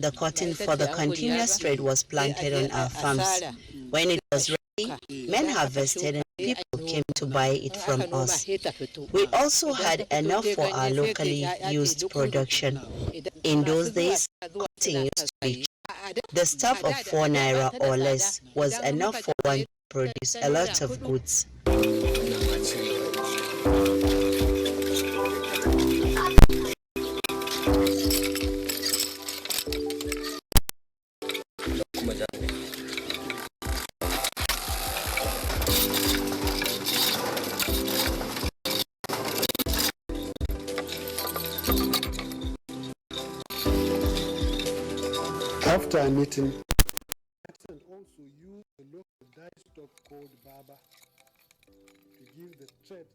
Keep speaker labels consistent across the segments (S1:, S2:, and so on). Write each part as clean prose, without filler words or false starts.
S1: The cotton for the continuous trade was planted on our farms. When it was ready, men harvested and people came to buy it from us. We also had enough for our locally used production. In those days, cotton used to be cheap. The stuff of 4 naira or less was enough for one to produce a lot of goods.
S2: After a meeting, and also use a local dye stock called Baba to give the thread.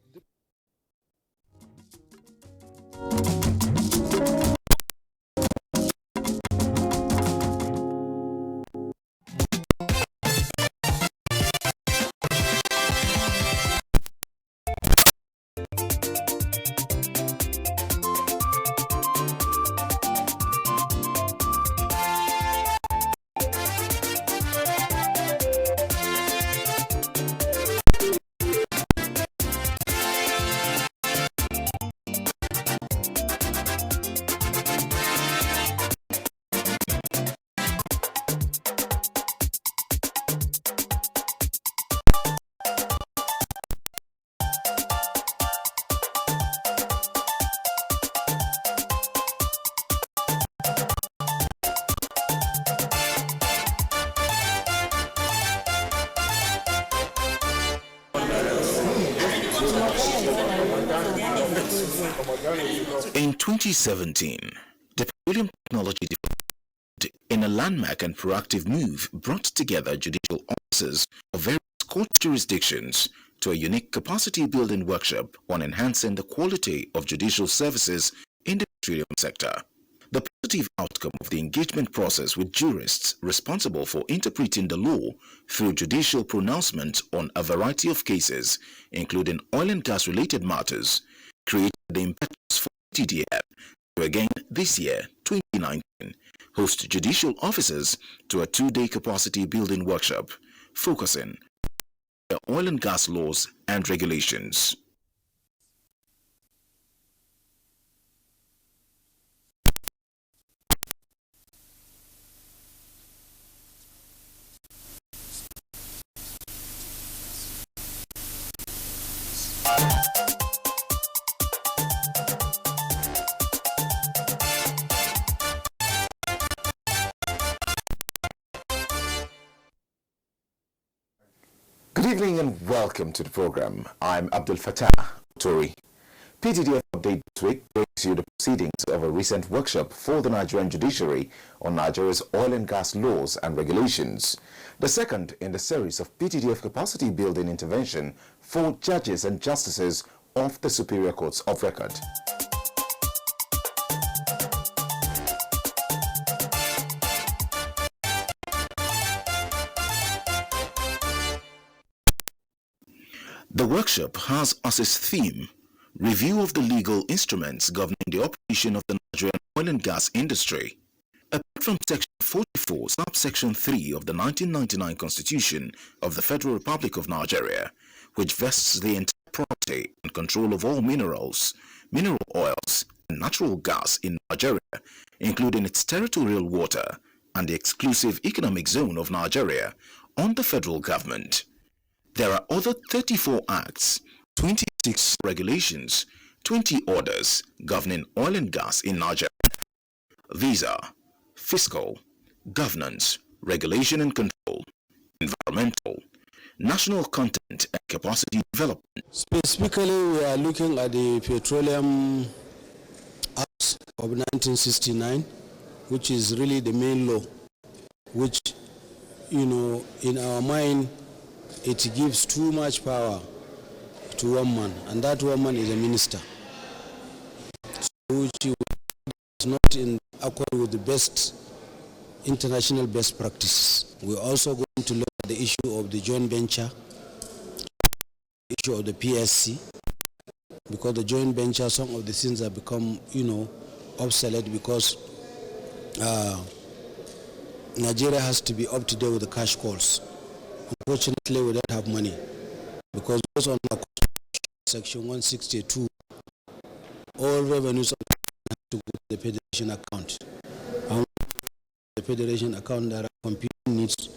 S3: In 2017, the Petroleum Technology Department, in a landmark and proactive move, brought together judicial officers of various court jurisdictions to a unique capacity-building workshop on enhancing the quality of judicial services in the petroleum sector. The positive outcome of the engagement process with jurists responsible for interpreting the law through judicial pronouncement on a variety of cases, including oil and gas-related matters, created the impetus for TDF to again this year, 2019, host judicial officers to a 2-day capacity-building workshop focusing on the oil and gas laws and regulations. Good evening and welcome to the program. I'm Abdul Fattah Tori. PTDF Update this week brings you the proceedings of a recent workshop for the Nigerian judiciary on Nigeria's oil and gas laws and regulations. The second in the series of PTDF capacity building intervention for judges and justices of the Superior Courts of Record. The workshop has as its theme, Review of the Legal Instruments Governing the Operation of the Nigerian Oil and Gas Industry. Apart from Section 44, Subsection 3 of the 1999 Constitution of the Federal Republic of Nigeria, which vests the entire property and control of all minerals, mineral oils, and natural gas in Nigeria, including its territorial water and the exclusive economic zone of Nigeria, on the federal government. There are other 34 acts, 26 regulations, 20 orders governing oil and gas in Nigeria. These are fiscal, governance, regulation and control, environmental, national content and capacity development.
S2: Specifically, we are looking at the Petroleum Act of 1969, which is really the main law, which, in our mind, it gives too much power to one man, and that one man is a minister, which is not in accord with the best international best practices. We're also going to look at the issue of the joint venture, the issue of the PSC, because the joint venture, some of the things have become, obsolete because Nigeria has to be up to date with the cash calls. Unfortunately, we don't have money because based on our section 162, all revenues have to go to the federation account. And the federation account, there are competing needs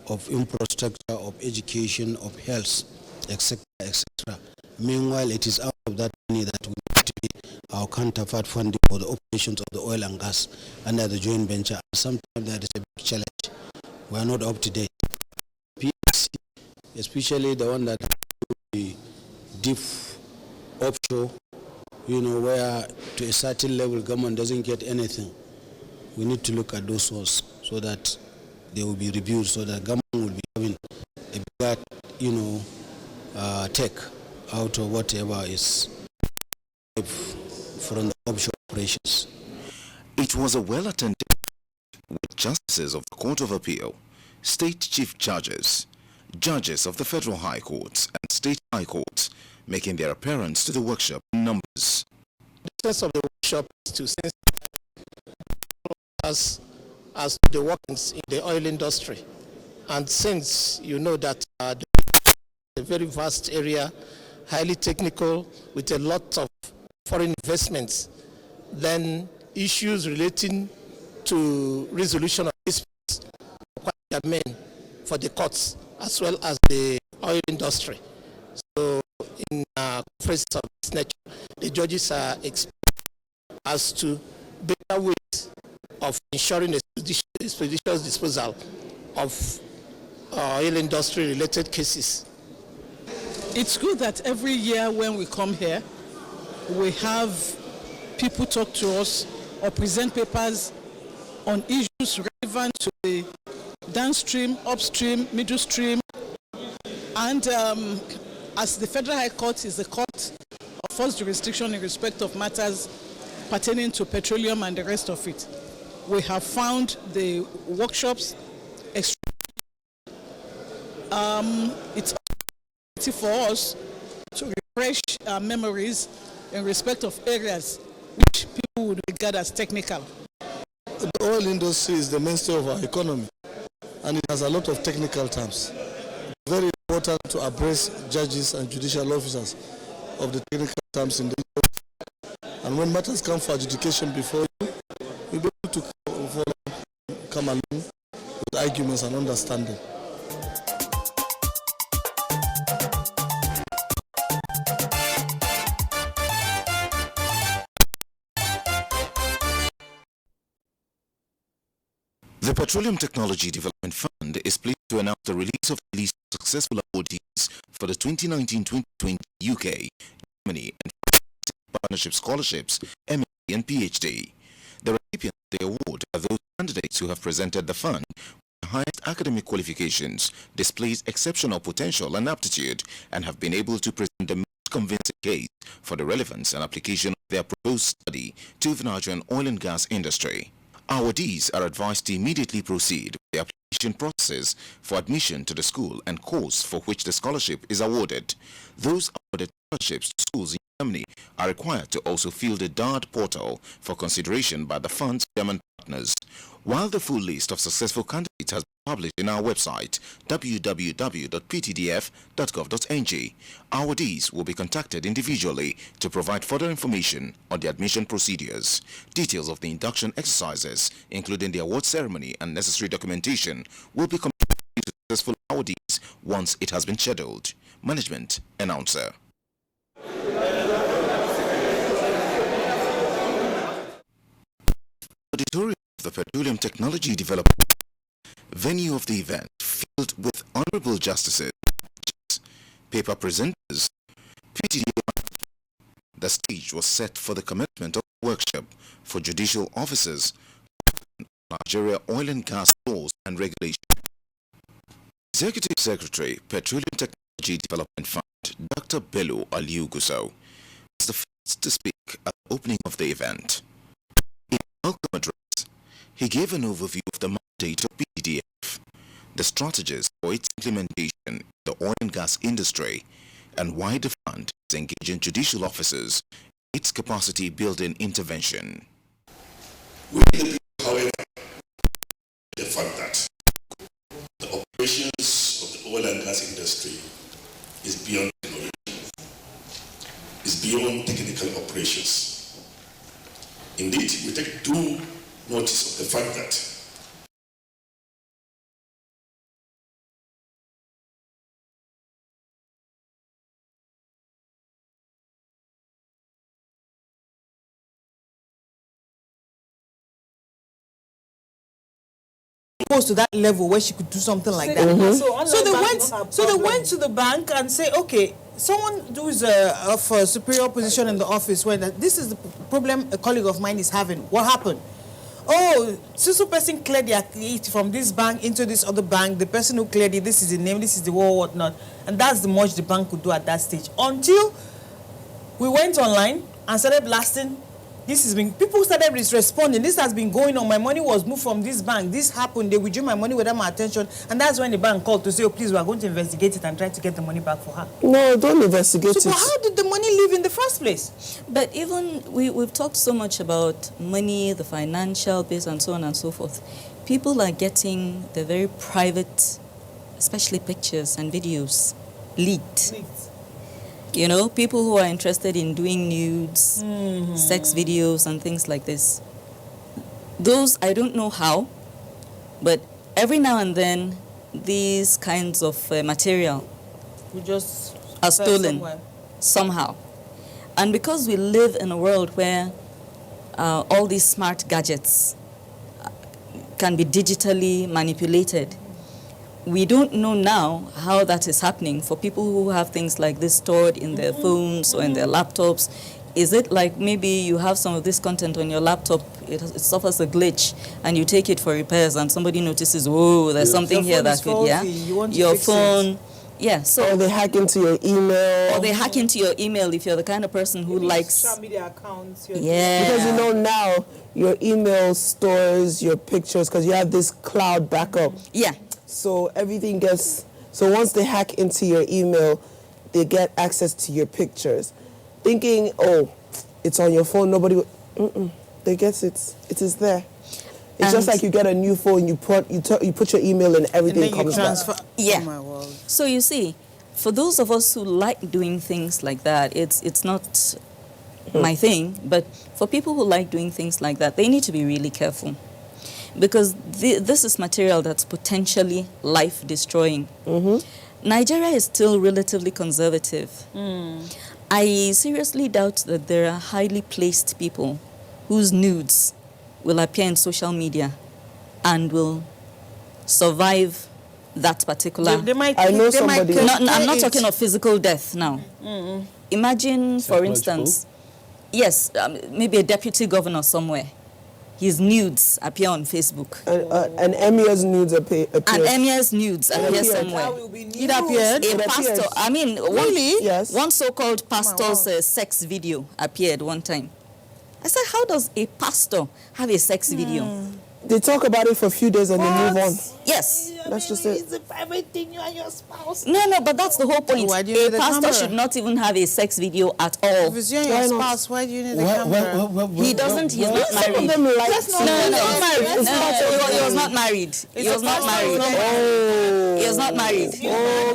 S2: of infrastructure, of education, of health, etc., etc. Meanwhile, it is out of that money that we need to pay our counterpart funding for the operations of the oil and gas under the joint venture. Sometimes that is a big challenge. We are not up to date. PSC, especially the one that the deep offshore, where to a certain level government doesn't get anything. We need to look at those ones so that they will be reviewed, so that government will be having a bigger, take out of whatever is from the offshore operations.
S3: It was a well-attended with justices of the Court of Appeal, state chief judges, judges of the Federal High Courts and state high courts making their appearance to the workshop in numbers.
S4: The sense of the workshop is to sense as the workings in the oil industry. And since you know that a very vast area, highly technical, with a lot of foreign investments, then issues relating to resolution of disputes are quite germane for the courts as well as the oil industry. So in conferences of this nature, the judges are experienced as to better ways of ensuring expeditious disposal of oil industry related cases.
S5: It's good that every year when we come here, we have people talk to us or present papers on issues relevant to the downstream, upstream, middle stream, and as the Federal High Court is the court of first jurisdiction in respect of matters pertaining to petroleum and the rest of it, we have found the workshops extremely. It's for us to refresh our memories in respect of areas which people would regard as technical.
S6: The oil industry is the mainstay of our economy, and it has a lot of technical terms. It's very important to address judges and judicial officers of the technical terms in the industry. And when matters come for adjudication before you, you'll be able to come along with arguments and understanding.
S3: The Petroleum Technology Development Fund is pleased to announce the release of the list of successful awardees for the 2019-2020 UK, Germany and Partnership Scholarships, MA and PhD. The recipients of the award are those candidates who have presented the fund with the highest academic qualifications, displayed exceptional potential and aptitude, and have been able to present the most convincing case for the relevance and application of their proposed study to the Nigerian oil and gas industry. Awardees are advised to immediately proceed with the application process for admission to the school and course for which the scholarship is awarded. Those awarded scholarships to schools in Germany are required to also fill the DARD portal for consideration by the fund's German partners. While the full list of successful candidates has been published in our website www.ptdf.gov.ng, awardees will be contacted individually to provide further information on the admission procedures. Details of the induction exercises, including the award ceremony and necessary documentation, will be communicated to successful awardees once it has been scheduled. Management Announcer. Auditorium of the Petroleum Technology Development venue of the event filled with honorable justices, paper presenters, PTD. The stage was set for the commencement of the workshop for judicial officers, Nigeria oil and gas laws and regulations. Executive Secretary, Petroleum Technology Development Fund, Dr. Bello Aliu Gusau, was the first to speak at the opening of the event. In a welcome address, he gave an overview of the mandate of PTDF, the strategies for its implementation in the oil and gas industry, and why the fund is engaging judicial officers in its capacity building intervention.
S7: We, however, the fact that gas industry is beyond technology. It's beyond technical operations. Indeed, we take due notice of the fact that
S8: to that level where she could do something like that. So they went to the bank and say, okay, someone who is of a superior position in the office, when this is the problem a colleague of mine is having. What happened? Oh, so person cleared it from this bank into this other bank. The person who cleared it, this is the name, this is the whatnot. And that's the much the bank could do at that stage. Until we went online and started blasting. This has been, people started responding. This has been going on. My money was moved from this bank. This happened. They withdrew my money without my attention. And that's when the bank called to say, oh, please, we are going to investigate it and try to get the money back for her.
S9: No, don't investigate it.
S8: So how did the money leave in the first place?
S10: But even, we've talked so much about money, the financial base, and so on and so forth. People are getting their very private, especially pictures and videos, leaked. You know, people who are interested in doing nudes, sex videos and things like this. Those, I don't know how, but every now and then, these kinds of material
S8: we just
S10: are stolen somehow. And because we live in a world where all these smart gadgets can be digitally manipulated, we don't know now how that is happening for people who have things like this stored in their phones or in their laptops. Is it like maybe you have some of this content on your laptop, it suffers a glitch, and you take it for repairs and somebody notices, oh, there's something here that could, your phone, so.
S9: Or they hack into your email.
S10: Or they hack into your email if you're the kind of person who likes
S8: social media accounts.
S9: Because you know now, your email stores your pictures because you have this cloud backup.
S10: Yeah.
S9: So everything gets, so once they hack into your email, they get access to your pictures. Thinking, oh, it's on your phone, nobody, they get it. It is there. It's just like you get a new phone, you put your email and everything comes back.
S10: Yeah. Oh my world. So you see, for those of us who like doing things like that, it's not my thing, but for people who like doing things like that, they need to be really careful. Because this is material that's potentially life-destroying. Nigeria is still relatively conservative. I seriously doubt that there are highly placed people whose nudes will appear in social media and will survive that particular...
S9: I know somebody...
S10: I'm not talking of physical death now. Imagine, for instance, yes, maybe a deputy governor somewhere. His nudes appear on Facebook.
S9: And Emia's nudes appear.
S10: And Emia's nudes appear somewhere.
S8: It appeared.
S10: A pastor, I mean,
S8: really?
S10: One so-called pastor's sex video appeared one time. I said, how does a pastor have a sex video?
S9: They talk about it for a few days and they move on.
S10: Yes.
S9: That's just it.
S8: It's a private thing, you and your spouse.
S10: No, but that's the whole point.
S8: Why do you need
S10: a pastor
S8: camera?
S10: should not even have a sex video at all.
S8: If it's you and your spouse, why do you need the camera?
S10: He doesn't, he's not married.
S9: Some of them like
S10: He was not married. He was not married. He was not married.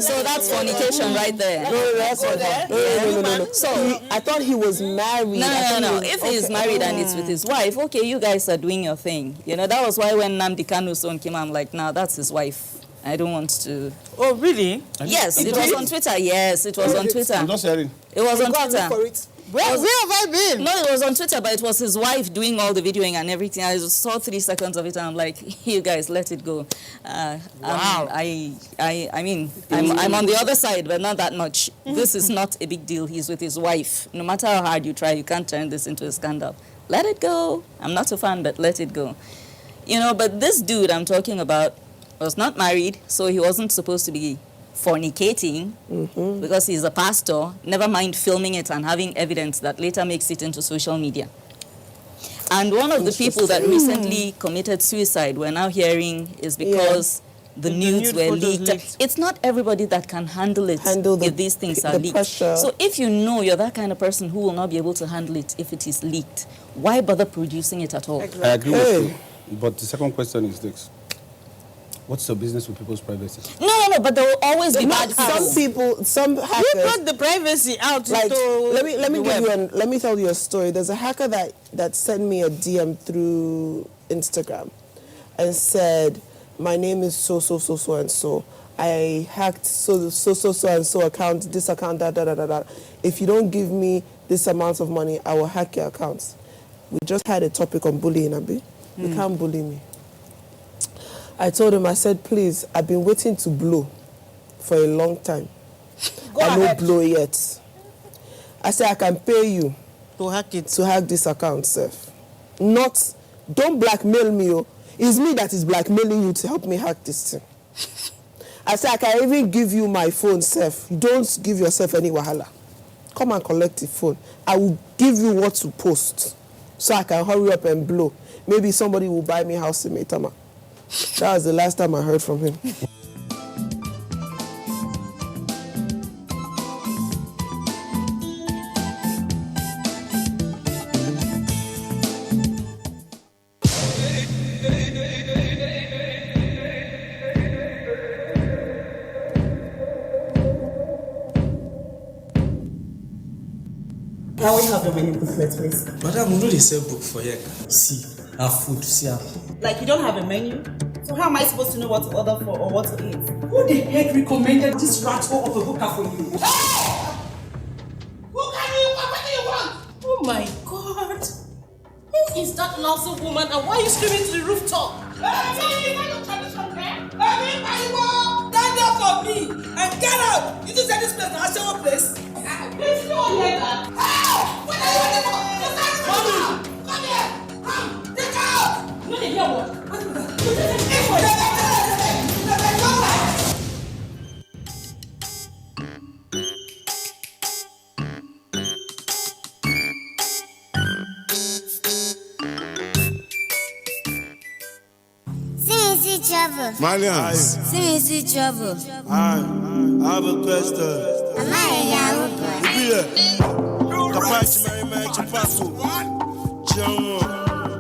S10: So that's fornication right there.
S9: No. So I thought he was married.
S10: No. If he's married and it's with his wife, okay, you guys are doing your thing. You know, that was why when Nnamdi Kanu's son came, I'm like, nah, that's his wife. I don't want to.
S8: Oh, really?
S10: Yes, it was on Twitter. Yes, it was on Twitter.
S2: I'm just hearing.
S10: It was on Twitter.
S8: Where have I been?
S10: No, it was on Twitter, but it was his wife doing all the videoing and everything. I just saw 3 seconds of it and I'm like, you guys, let it go.
S8: Wow.
S10: I mean, I'm on the other side, but not that much. This is not a big deal. He's with his wife. No matter how hard you try, you can't turn this into a scandal. Let it go. I'm not a fan, but let it go. You know, but this dude I'm talking about was not married, so he wasn't supposed to be fornicating because he's a pastor, never mind filming it and having evidence that later makes it into social media. And one of the people that recently committed suicide, we're now hearing, is because the nudes were leaked. It's not everybody that can handle it if these things are leaked.
S9: Pressure.
S10: So if you know you're that kind of person who will not be able to handle it if it is leaked, why bother producing it at all?
S2: I agree with you. But the second question is this. What's your business with people's privacy?
S10: No, but there will always be bad
S9: Some people, some hackers.
S8: You brought the privacy out.
S9: Like,
S8: into
S9: let me tell you a story. There's a hacker that sent me a DM through Instagram and said, my name is so and so. I hacked so and so account, this account, da. If you don't give me this amount of money, I will hack your accounts. We just had a topic on bullying, Abi. You can't bully me. I told him, I said, please, I've been waiting to blow for a long time. I don't blow yet. I said, I can pay you
S8: to hack it.
S9: To hack this account, Seth. Don't blackmail me. It's me that is blackmailing you to help me hack this thing. I said, I can even give you my phone, Seth. Don't give yourself any wahala. Come and collect the phone. I will give you what to post so I can hurry up and blow. Maybe somebody will buy me a house in Maitama. That was the last time I heard from him.
S8: Can we have the menu booklet, please?
S11: Madam, we know they sell book for here. See, our food, see our food.
S8: Like, you don't have a menu? So how am I supposed to know what to order for or what to eat?
S11: Who the heck recommended this rat hole of a hooker for you?
S8: Hey! What do you want? Oh my God! Who is that lousy woman and why are you screaming to the rooftop?
S11: Stand up for me and get out! You just said this place is a shower place?
S8: Please don't hear that.
S11: What are you doing? Come here! Come! Take out!
S8: You didn't hear what?
S12: Malians.
S13: Seriously, trouble.
S12: I have a question.
S13: Am I a Yahoo boy?
S12: Kapachi Mary Mary Chapasu. Chiamo.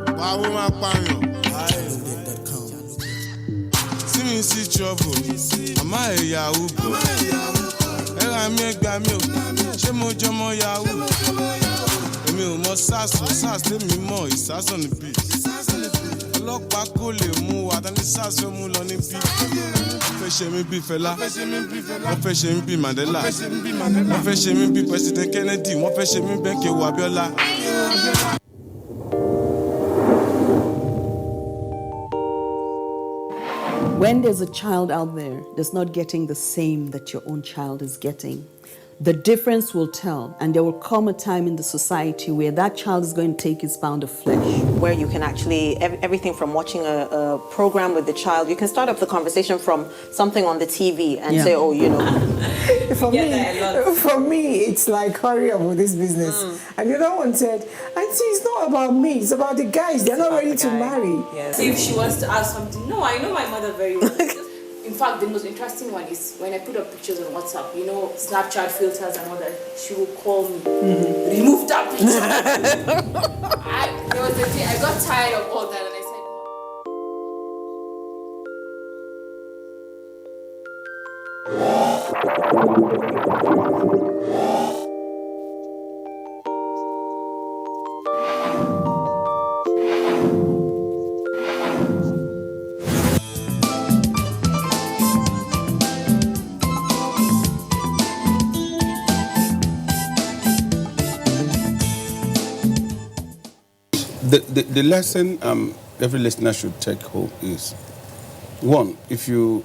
S12: Bawo ma panyo. Seriously, trouble. Am I a Yahoo boy? Ela mi egba mi o. Ṣé mo jọmọ Yahoo? Èmi ò mọ SARS tèmi mọ̀ ìsás on the beat. Ọlọ́pàá kò lè mú wa tani SARS fẹ́ mú lọ níbí. Wọ́n fẹ́ ṣe mí bí Fẹlá, wọ́n fẹ́ ṣe mí bí Mandela, wọ́n fẹ́ ṣe mí bí President Kennedy, wọ́n fẹ́ ṣe mí bẹ́ẹ̀ Kéwu Abíọ́lá.
S14: When there's a child out there that's not getting the same that your own child is getting, the difference will tell, and there will come a time in the society where that child is going to take his pound of flesh.
S15: Where you can actually, everything from watching a program with the child, you can start up the conversation from something on the TV and say, oh, you know.
S16: For me, it's like, hurry up with this business. And the other one said, Auntie, it's not about me, it's about the guys, they're not ready to marry.
S17: Yes. If she wants to ask something, no, I know my mother very well. In fact, the most interesting one is when I put up pictures on WhatsApp, you know, Snapchat filters and all that, she will call me, remove that picture. There was a day I got tired of all that and I
S2: The lesson every listener should take home is, one, if you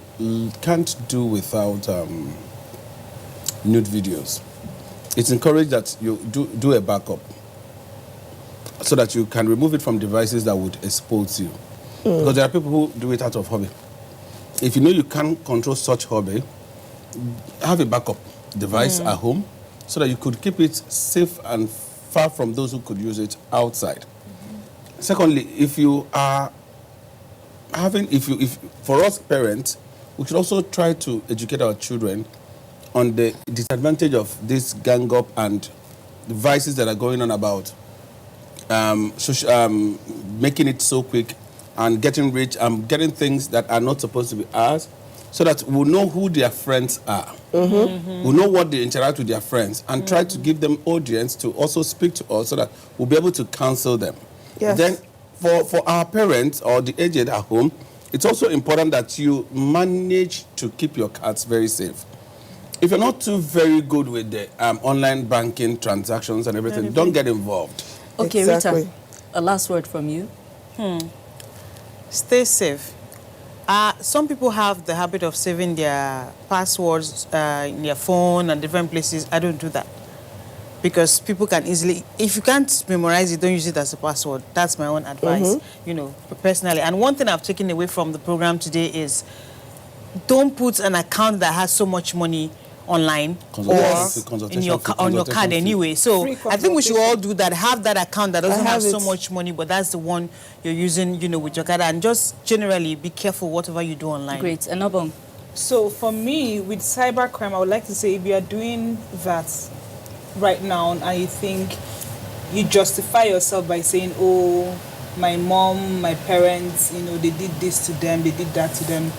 S2: can't do without nude videos, it's encouraged that you do a backup so that you can remove it from devices that would expose you. Because there are people who do it out of hobby. If you know you can't control such hobby, have a backup device at home so that you could keep it safe and far from those who could use it outside. Secondly, if you are having, for us parents, we should also try to educate our children on the disadvantage of this gang up and devices that are going on about making it so quick
S18: and getting rich and getting things that are not supposed to be ours, so that we'll know who their friends are. We'll know what they interact with their friends and try to give them audience to also speak to us so that we'll be able to counsel them.
S9: Yes.
S18: Then for our parents or the aged at home, it's also important that you manage to keep your cards very safe. If you're not too very good with the online banking transactions and everything, don't get involved.
S10: Okay, Rita, a last word from you.
S8: Stay safe. Some people have the habit of saving their passwords in their phone and different places. I don't do that. Because people can easily, if you can't memorize it, don't use it as a password. That's my own advice, you know, personally. And one thing I've taken away from the program today is don't put an account that has so much money online or in your on your card anyway. So I think we should all do that. Have that account that doesn't have so much money, but that's the one you're using, you know, with your card. And just generally be careful whatever you do online.
S10: Great. Enobong.
S17: So for me, with cybercrime, I would like to say if you are doing that right now and you think you justify yourself by saying, oh, my mom, my parents, you know, they did this to them, they did that to them,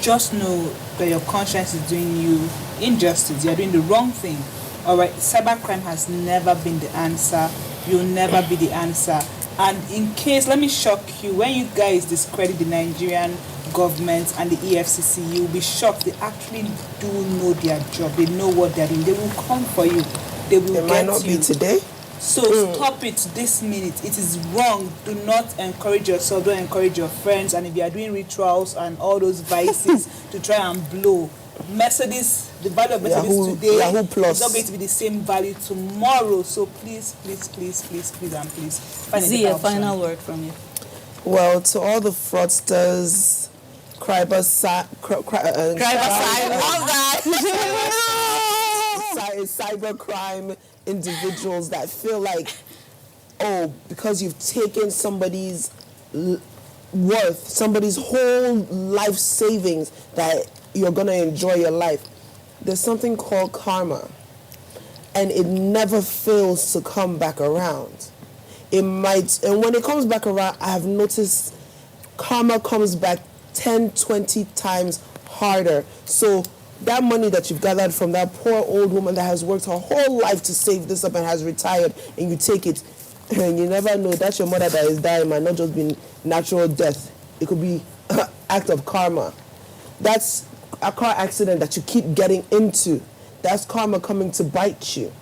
S17: just know that your conscience is doing you injustice. You're doing the wrong thing. All right, cybercrime has never been the answer. You'll never be the answer. And in case, let me shock you, when you guys discredit the Nigerian government and the EFCC, you'll be shocked. They actually do know their job. They know what they're doing. They will come for you. They will get
S9: might not
S17: you.
S9: be today.
S17: So stop it this minute. It is wrong. Do not encourage yourself. Don't encourage your friends. And if you are doing rituals and all those vices to try and blow, Mercedes, the value of Mercedes today is not going to be the same value tomorrow. So please, please, please, please, please, and please.
S10: See a final word from you.
S9: Well, to all the fraudsters, cybercrime individuals that feel like, oh, because you've taken somebody's worth, somebody's whole life savings, that you're going to enjoy your life. There's something called karma, and it never fails to come back around. It might, and when it comes back around, I have noticed karma comes back 10, 20 times harder. So that money that you've gathered from that poor old woman that has worked her whole life to save this up and has retired, and you take it, and you never know, that's your mother that is dying, might not just be natural death. It could be an act of karma. That's a car accident that you keep getting into. That's karma coming to bite you.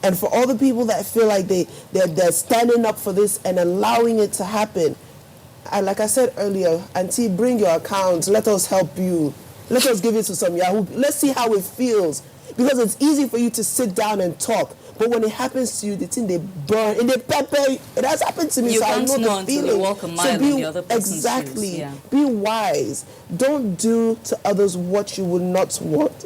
S9: And for all the people that feel like they're standing up for this and allowing it to happen, like I said earlier, Auntie, bring your accounts. Let us help you. Let us give it to some Yahoo. Let's see how it feels. Because it's easy for you to sit down and talk. But when it happens to you, the thing they burn and they pepper. It has happened to me,
S10: you
S9: so I know the feeling.
S10: You walk a mile in the other person's
S9: exactly.
S10: shoes. Yeah.
S9: Be wise. Don't do to others what you would not want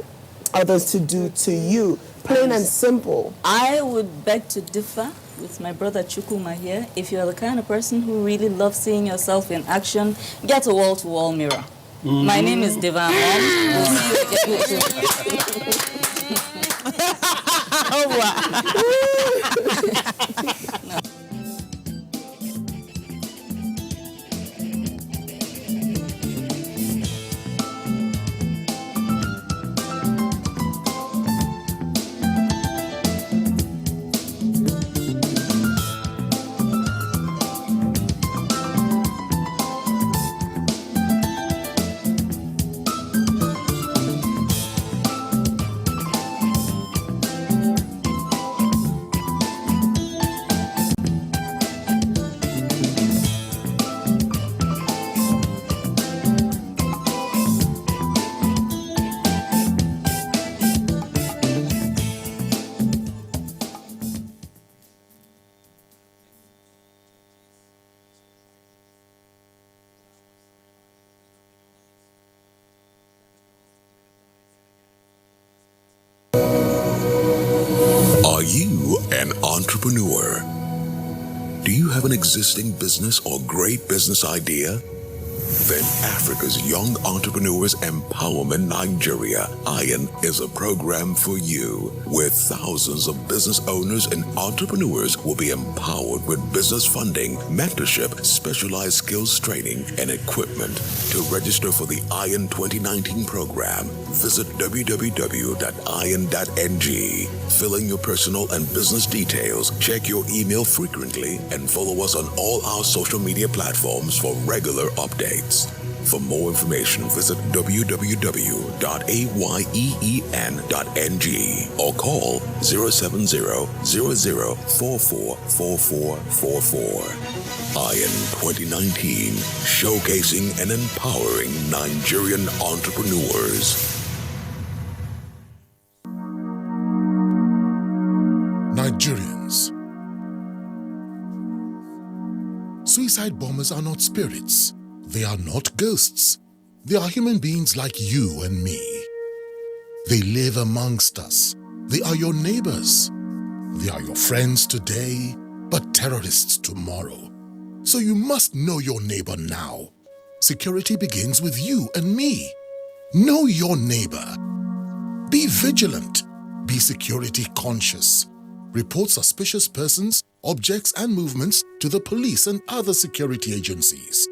S9: others to do to you. Plain and simple.
S10: I would beg to differ with my brother Chukuma here. If you're the kind of person who really loves seeing yourself in action, get a wall-to-wall mirror. My name is Devan Mom. We'll see you again.
S19: Are you an entrepreneur? Do you have an existing business or great business idea? Within Africa's Young Entrepreneurs Empowerment Nigeria, ION is a program for you, where thousands of business owners and entrepreneurs will be empowered with business funding, mentorship, specialized skills training, and equipment. To register for the ION 2019 program, visit www.ion.ng. Fill in your personal and business details, check your email frequently, and follow us on all our social media platforms for regular updates. For more information, visit www.ayen.ng or call 070-0044-4444. ION 2019, showcasing and empowering Nigerian entrepreneurs.
S20: Nigerians. Suicide bombers are not spirits. They are not ghosts. They are human beings like you and me. They live amongst us. They are your neighbors. They are your friends today, but terrorists tomorrow. So you must know your neighbor now. Security begins with you and me. Know your neighbor. Be vigilant. Be security conscious. Report suspicious persons, objects, and movements to the police and other security agencies.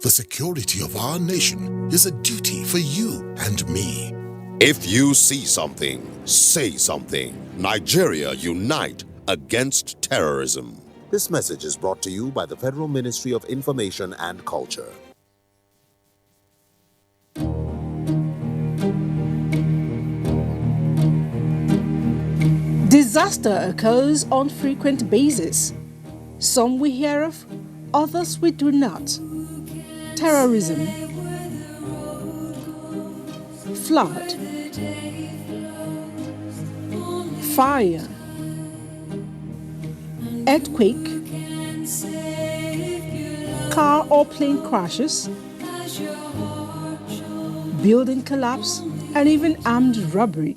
S20: The security of our nation is a duty for you and me.
S21: If you see something, say something. Nigeria, unite against terrorism. This message is brought to you by the Federal Ministry of Information and Culture.
S22: Disaster occurs on frequent basis. Some we hear of, others we do not. Terrorism, flood, fire, earthquake, car or plane crashes, building collapse, and even armed robbery,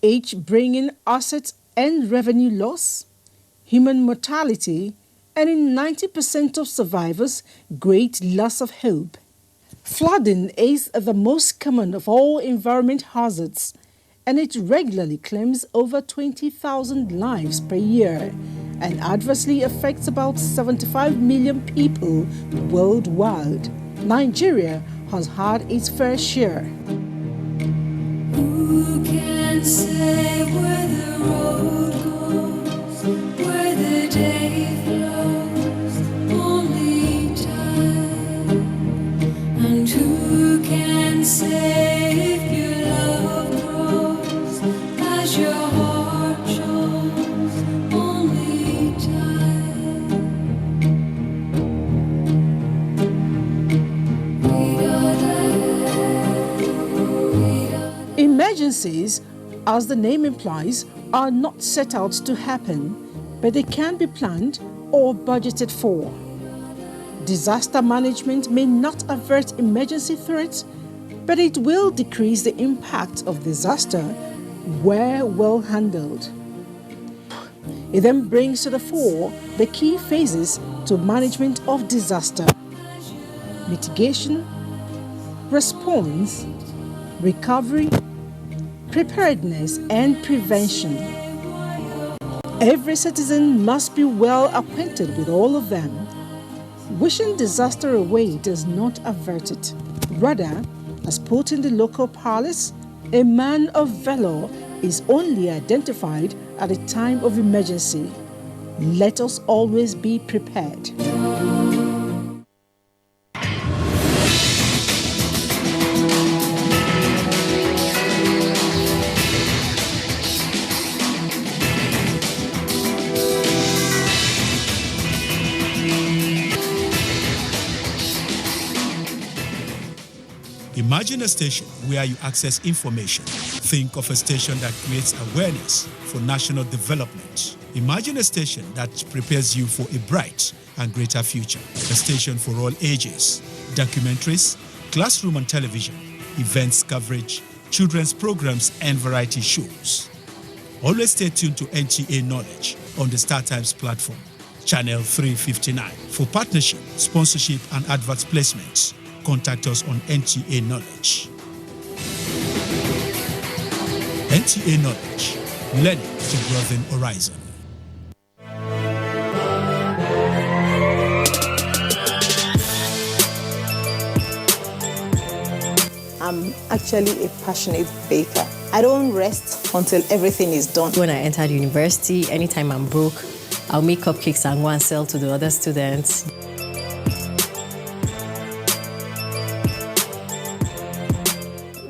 S22: each bringing assets and revenue loss, human mortality, and in 90% of survivors, great loss of hope. Flooding is the most common of all environment hazards, and it regularly claims over 20,000 lives per year and adversely affects about 75 million people worldwide. Nigeria has had its fair share.
S11: Who can say where the road goes, where the day flows? Only time. And who can say if your love grows as your heart shows? Only time.
S22: Emergencies, as the name implies, are not set out to happen, but they can be planned or budgeted for. Disaster management may not avert emergency threats, but it will decrease the impact of disaster where well handled. It then brings to the fore the key phases to management of disaster: mitigation, response, recovery, preparedness, and prevention. Every citizen must be well acquainted with all of them. Wishing disaster away does not avert it. Rather, as put in the local parlance, a man of valor is only identified at a time of emergency. Let us always be prepared.
S23: Imagine a station where you access information. Think of a station that creates awareness for national development. Imagine a station that prepares you for a bright and greater future. A station for all ages. Documentaries, classroom and television, events coverage, children's programs and variety shows. Always stay tuned to NTA Knowledge on the StarTimes platform, channel 359, for partnership, sponsorship and advert placements. contact us on NTA Knowledge. NTA Knowledge, learning to broaden horizon.
S1: I'm actually a passionate baker. I don't rest until everything is done.
S4: When I entered university, anytime I'm broke, I'll make cupcakes and go and sell to the other students.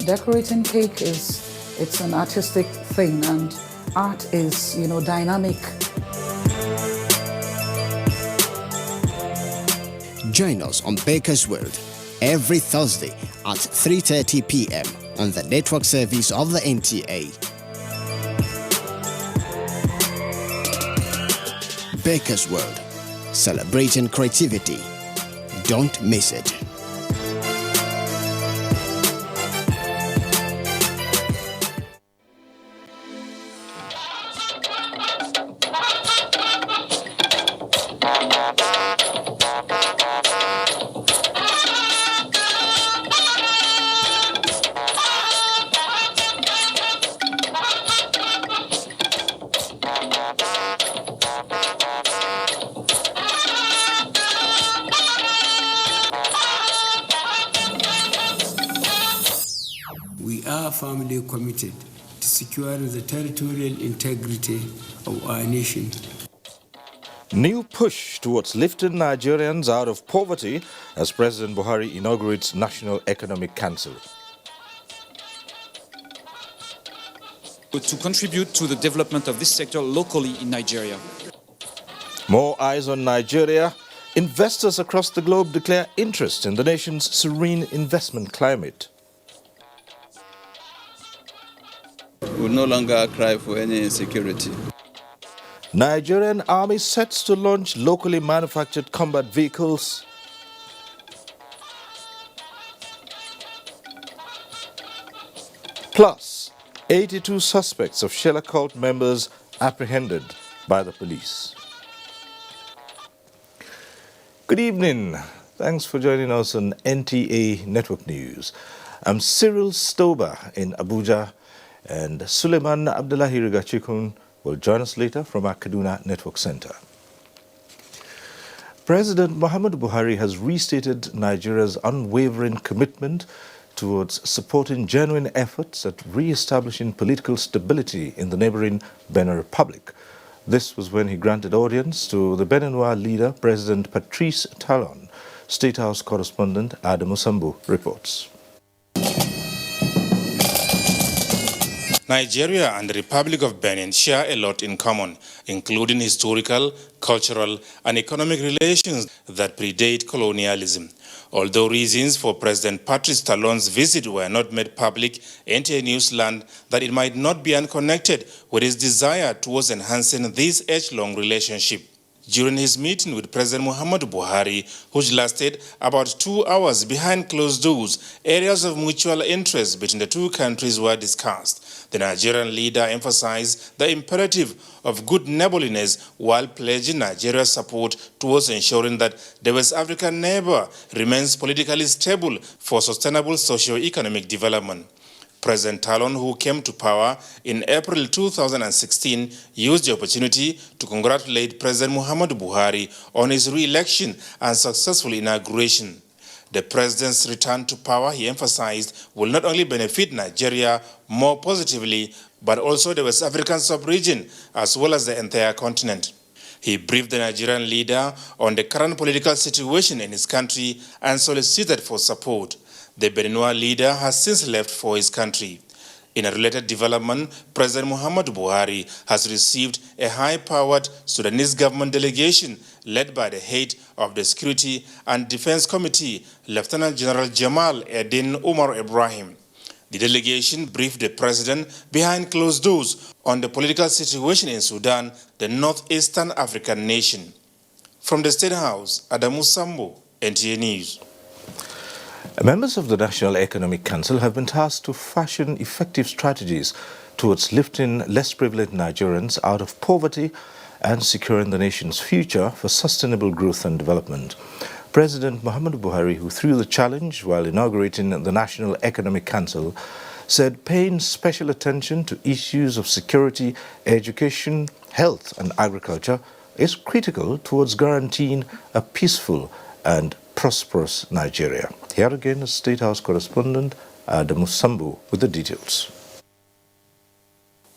S5: Decorating cake it's an artistic thing, and art is, dynamic.
S24: Join us on Baker's World every Thursday at 3:30 p.m. on the network service of the NTA. Baker's World, celebrating creativity. Don't miss it.
S25: We are firmly committed to securing the territorial integrity of our nation.
S26: New push towards lifting Nigerians out of poverty as President Buhari inaugurates National Economic Council.
S27: To contribute to the development of this sector locally in Nigeria.
S26: More eyes on Nigeria. Investors across the globe declare interest in the nation's serene investment climate.
S28: We will no longer cry for any insecurity.
S26: Nigerian army sets to launch locally manufactured combat vehicles. Plus, 82 suspects of Shella cult members apprehended by the police. Good evening. Thanks for joining us on NTA Network News. I'm Cyril Stober in Abuja, and Suleiman Abdullahi Rigachikun will join us later from our Kaduna Network Center. President Muhammadu Buhari has restated Nigeria's unwavering commitment towards supporting genuine efforts at re-establishing political stability in the neighboring Benin Republic. This was when he granted audience to the Beninois leader, President Patrice Talon. State House correspondent Adamu Sambu reports.
S29: Nigeria and the Republic of Benin share a lot in common, including historical, cultural, and economic relations that predate colonialism. Although reasons for President Patrice Talon's visit were not made public, NTA News learned that it might not be unconnected with his desire towards enhancing this age-long relationship. During his meeting with President Muhammadu Buhari, which lasted about 2 hours behind closed doors, areas of mutual interest between the two countries were discussed. The Nigerian leader emphasized the imperative of good neighborliness while pledging Nigeria's support towards ensuring that the West African neighbor remains politically stable for sustainable socio-economic development. President Talon, who came to power in April 2016, used the opportunity to congratulate President Muhammadu Buhari on his re-election and successful inauguration. The president's return to power, he emphasized, will not only benefit Nigeria more positively, but also the West African sub-region, as well as the entire continent. He briefed the Nigerian leader on the current political situation in his country and solicited for support. The Beninois leader has since left for his country. In a related development, President Muhammadu Buhari has received a high-powered Sudanese government delegation led by the head of the Security and Defense Committee, Lieutenant General Jamal Eddin Umar Ibrahim. The delegation briefed the president behind closed doors on the political situation in Sudan, the northeastern African nation. From the State House, Adamu Sambo, NTA News.
S26: Members of the National Economic Council have been tasked to fashion effective strategies towards lifting less privileged Nigerians out of poverty and securing the nation's future for sustainable growth and development. President Muhammadu Buhari, who threw the challenge while inaugurating the National Economic Council, said paying special attention to issues of security, education, health and agriculture is critical towards guaranteeing a peaceful and prosperous Nigeria. Here again is State House correspondent Adamu Sambu with the details.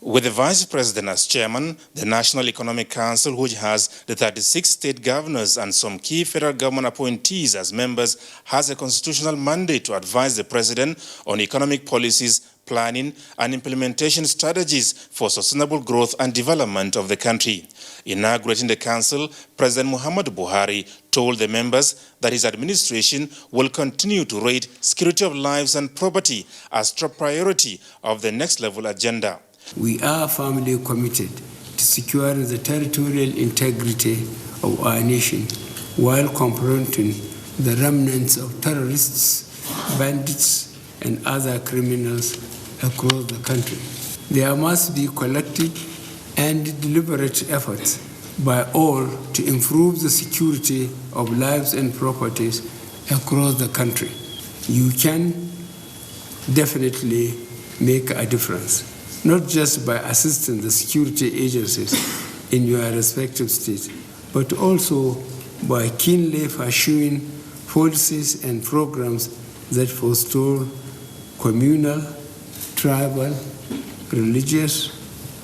S29: With the Vice President as chairman, the National Economic Council, which has the 36 state governors and some key federal government appointees as members, has a constitutional mandate to advise the President on economic policies, planning and implementation strategies for sustainable growth and development of the country. Inaugurating the council, President Muhammadu Buhari told the members that his administration will continue to rate security of lives and property as top priority of the next level agenda.
S25: We are firmly committed to securing the territorial integrity of our nation while confronting the remnants of terrorists, bandits, and other criminals across the country. There must be collective and deliberate efforts by all to improve the security of lives and properties across the country. You can definitely make a difference, not just by assisting the security agencies in your respective states, but also by keenly pursuing policies and programs that forestall communal, tribal, religious,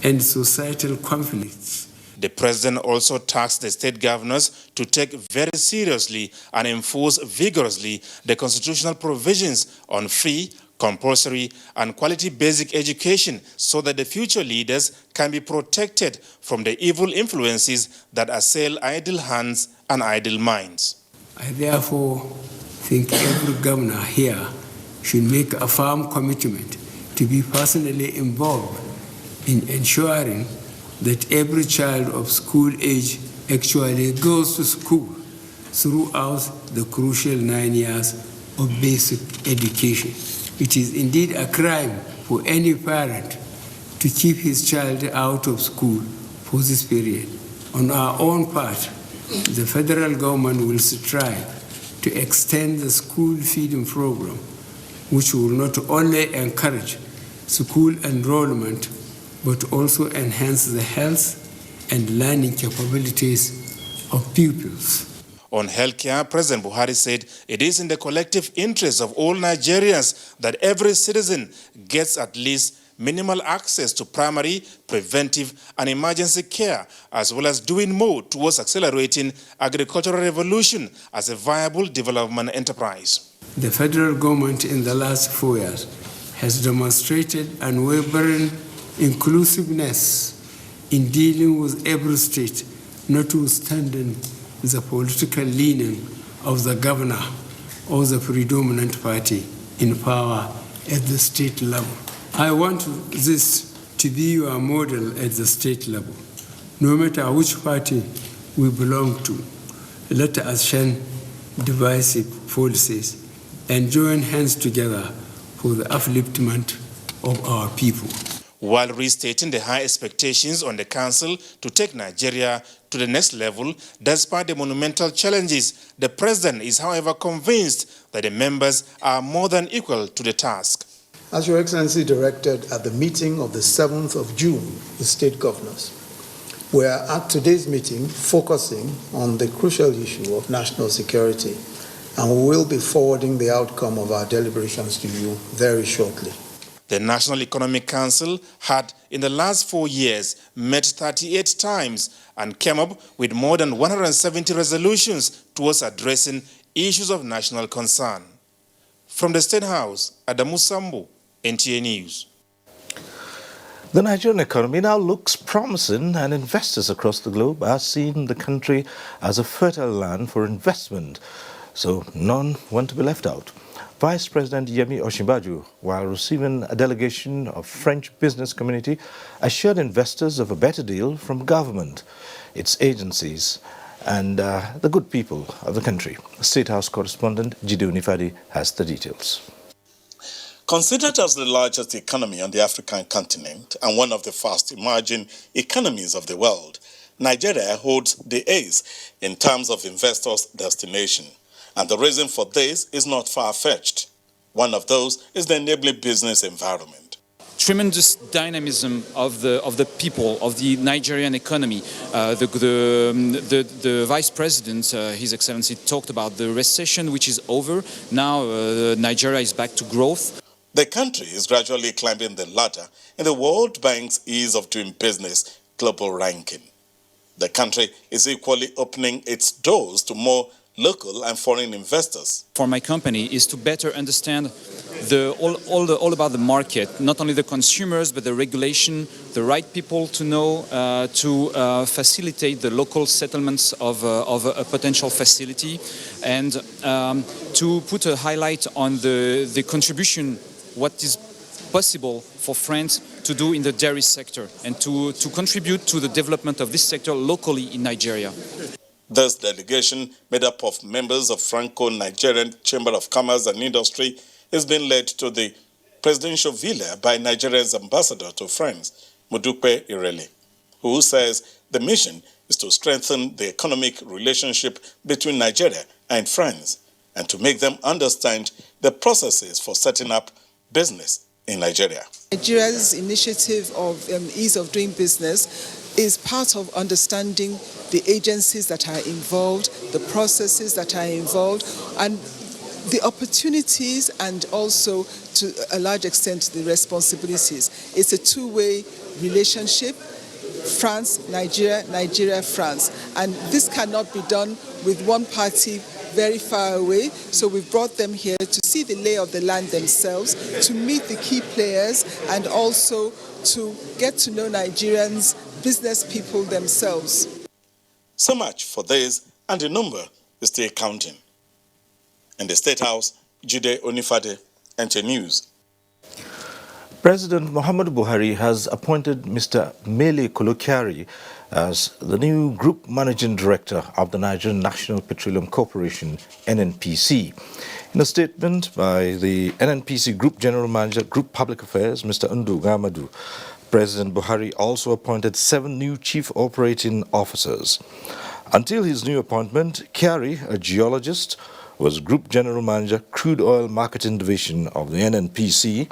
S25: and societal conflicts.
S29: The President also tasked the state governors to take very seriously and enforce vigorously the constitutional provisions on free, compulsory and quality basic education so that the future leaders can be protected from the evil influences that assail idle hands and idle minds.
S25: I therefore think every governor here should make a firm commitment to be personally involved in ensuring that every child of school age actually goes to school throughout the crucial 9 years of basic education. It is indeed a crime for any parent to keep his child out of school for this period. On our own part, the federal government will strive to extend the school feeding program, which will not only encourage school enrollment, but also enhance the health and learning capabilities of pupils.
S29: On healthcare, President Buhari said it is in the collective interest of all Nigerians that every citizen gets at least minimal access to primary, preventive and emergency care, as well as doing more towards accelerating agricultural revolution as a viable development enterprise.
S25: The federal government in the last 4 years has demonstrated unwavering inclusiveness in dealing with every state, notwithstanding the political leaning of the governor or the predominant party in power at the state level. I want this to be your model at the state level. No matter which party we belong to, let us shun divisive policies and join hands together for the upliftment of our people.
S29: While restating the high expectations on the council to take Nigeria to the next level, despite the monumental challenges, the president is, however, convinced that the members are more than equal to the task.
S2: As Your Excellency directed at the meeting of the 7th of June with state governors, we are at today's meeting focusing on the crucial issue of national security, and we will be forwarding the outcome of our deliberations to you very shortly.
S29: The National Economic Council had, in the last 4 years, met 38 times and came up with more than 170 resolutions towards addressing issues of national concern. From the State House, Adamu Sambu, NTA News.
S26: The Nigerian economy now looks promising, and investors across the globe are seeing the country as a fertile land for investment, so none want to be left out. Vice President Yemi Osinbajo, while receiving a delegation of French business community, assured investors of a better deal from government, its agencies, and the good people of the country. State House correspondent Jidu Nifadi has the details.
S3: Considered as the largest economy on the African continent and one of the fast emerging economies of the world, Nigeria holds the ace in terms of investors' destination. And the reason for this is not far-fetched. One of those is the enabling business environment.
S27: Tremendous dynamism of the people, of the Nigerian economy. The Vice President, His Excellency, talked about the recession, which is over. Now Nigeria is back to growth.
S3: The country is gradually climbing the ladder in the World Bank's Ease of Doing Business global ranking. The country is equally opening its doors to more local and foreign investors.
S27: For my company is to better understand all about the market, not only the consumers, but the regulation, the right people to know, to facilitate the local settlements of a potential facility, and to put a highlight on the contribution, what is possible for France to do in the dairy sector, and to contribute to the development of this sector locally in Nigeria.
S3: This delegation, made up of members of Franco-Nigerian Chamber of Commerce and Industry, is being led to the presidential villa by Nigeria's ambassador to France, Modupe Irele, who says the mission is to strengthen the economic relationship between Nigeria and France and to make them understand the processes for setting up business in Nigeria.
S6: Nigeria's initiative of ease of doing business is part of understanding the agencies that are involved, the processes that are involved, and the opportunities, and also to a large extent the responsibilities. It's a two-way relationship, France, Nigeria, Nigeria, France. And this cannot be done with one party very far away. So we've brought them here to see the lay of the land themselves, to meet the key players, and also to get to know Nigerians, business people themselves.
S3: So much for this, and the number is still counting. In the State House, Jide Onifade, NT News.
S26: President Muhammadu Buhari has appointed Mr. Mele Kolokyari as the new Group Managing Director of the Nigerian National Petroleum Corporation, NNPC. In a statement by the NNPC Group General Manager, Group Public Affairs, Mr. Ndu Gamadu, President Buhari also appointed 7 new Chief Operating Officers. Until his new appointment, Kyari, a geologist, was Group General Manager, Crude Oil Marketing Division of the NNPC,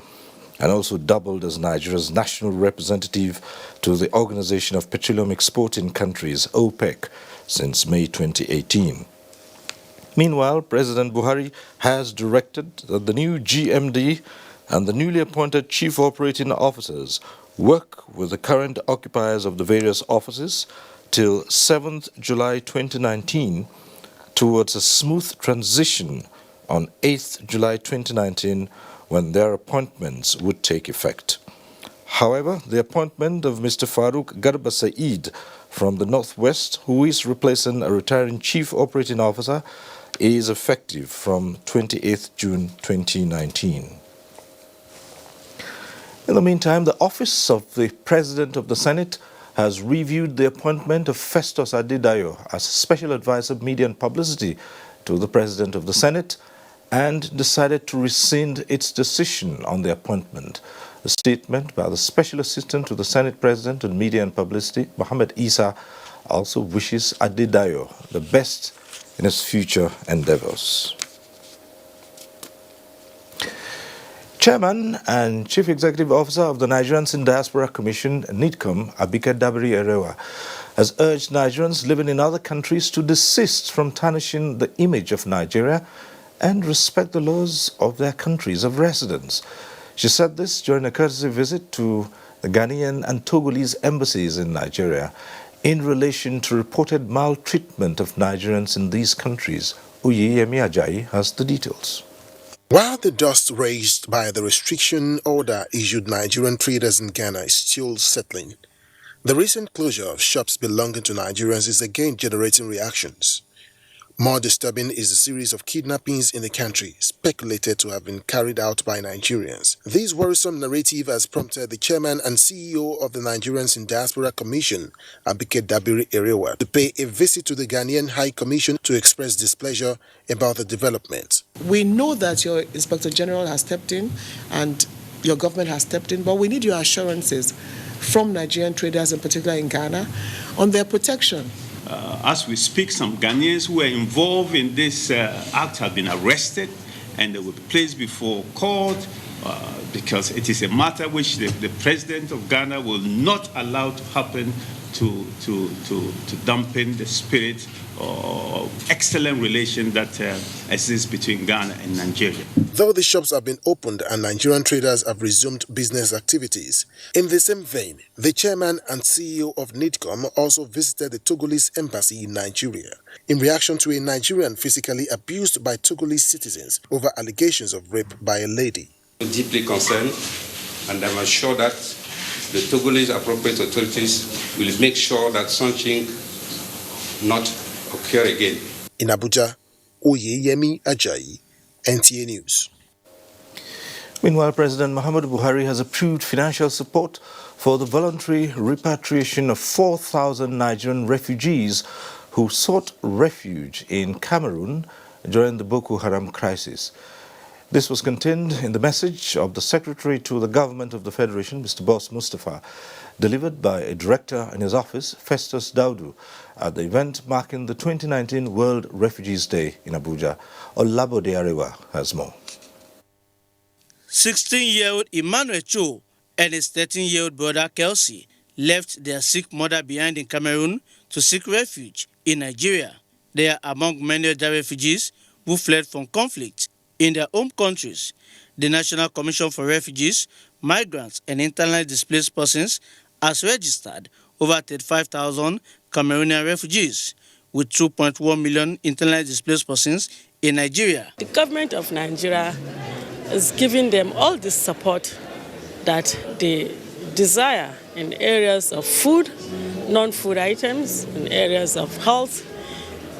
S26: and also doubled as Nigeria's national representative to the Organization of Petroleum Exporting Countries, OPEC, since May 2018. Meanwhile, President Buhari has directed that the new GMD and the newly appointed Chief Operating Officers work with the current occupiers of the various offices till 7th July 2019 towards a smooth transition on 8th July 2019 when their appointments would take effect. However, the appointment of Mr. Farouk Garba Saeed from the Northwest, who is replacing a retiring Chief Operating Officer, is effective from 28th June 2019. In the meantime, the Office of the President of the Senate has reviewed the appointment of Festus Adedayo as Special Advisor Media and Publicity to the President of the Senate and decided to rescind its decision on the appointment. A statement by the Special Assistant to the Senate President on Media and Publicity, Mohammed Isa, also wishes Adedayo the best in his future endeavors. Chairman and Chief Executive Officer of the Nigerians in Diaspora Commission, NIDCOM, Abike Dabiri Erewa, has urged Nigerians living in other countries to desist from tarnishing the image of Nigeria and respect the laws of their countries of residence. She said this during a courtesy visit to the Ghanaian and Togolese embassies in Nigeria in relation to reported maltreatment of Nigerians in these countries. Uyeyemi Ajayi has the details.
S7: While the dust raised by the restriction order issued Nigerian traders in Ghana is still settling, the recent closure of shops belonging to Nigerians is again generating reactions. More disturbing is the series of kidnappings in the country, speculated to have been carried out by Nigerians. This worrisome narrative has prompted the chairman and CEO of the Nigerians in Diaspora Commission, Abike Dabiri Erewa, to pay a visit to the Ghanaian High Commission to express displeasure about the development.
S9: We know that your Inspector General has stepped in and your government has stepped in, but we need your assurances from Nigerian traders, in particular in Ghana, on their protection.
S8: As we speak, some Ghanaians who were involved in this act have been arrested and they will be placed before court because it is a matter which the president of Ghana will not allow to happen to dampen the spirit of excellent relation that exists between Ghana and Nigeria.
S7: Though the shops have been opened and Nigerian traders have resumed business activities, in the same vein, the chairman and CEO of NIDCOM also visited the Togolese embassy in Nigeria in reaction to a Nigerian physically abused by Togolese citizens over allegations of rape by a lady.
S10: Deeply concerned, and I'm assured that the Togolese appropriate authorities will make sure that something not occur again.
S7: In Abuja, Oyeyemi Ajayi, NTA News.
S26: Meanwhile, President Muhammadu Buhari has approved financial support for the voluntary repatriation of 4,000 Nigerian refugees who sought refuge in Cameroon during the Boko Haram crisis. This was contained in the message of the Secretary to the Government of the Federation, Mr. Boss Mustafa, delivered by a director in his office, Festus Daudu, at the event marking the 2019 World Refugees Day in Abuja. Olabode Arewa has more.
S12: 16-year-old Emmanuel Cho and his 13-year-old brother Kelsey left their sick mother behind in Cameroon to seek refuge in Nigeria. They are among many other refugees who fled from conflict in their home countries. The National Commission for Refugees, Migrants and Internally Displaced Persons has registered over 35,000 Cameroonian refugees, with 2.1 million internally displaced persons in Nigeria.
S13: The government of Nigeria is giving them all the support that they desire in areas of food, non-food items, in areas of health,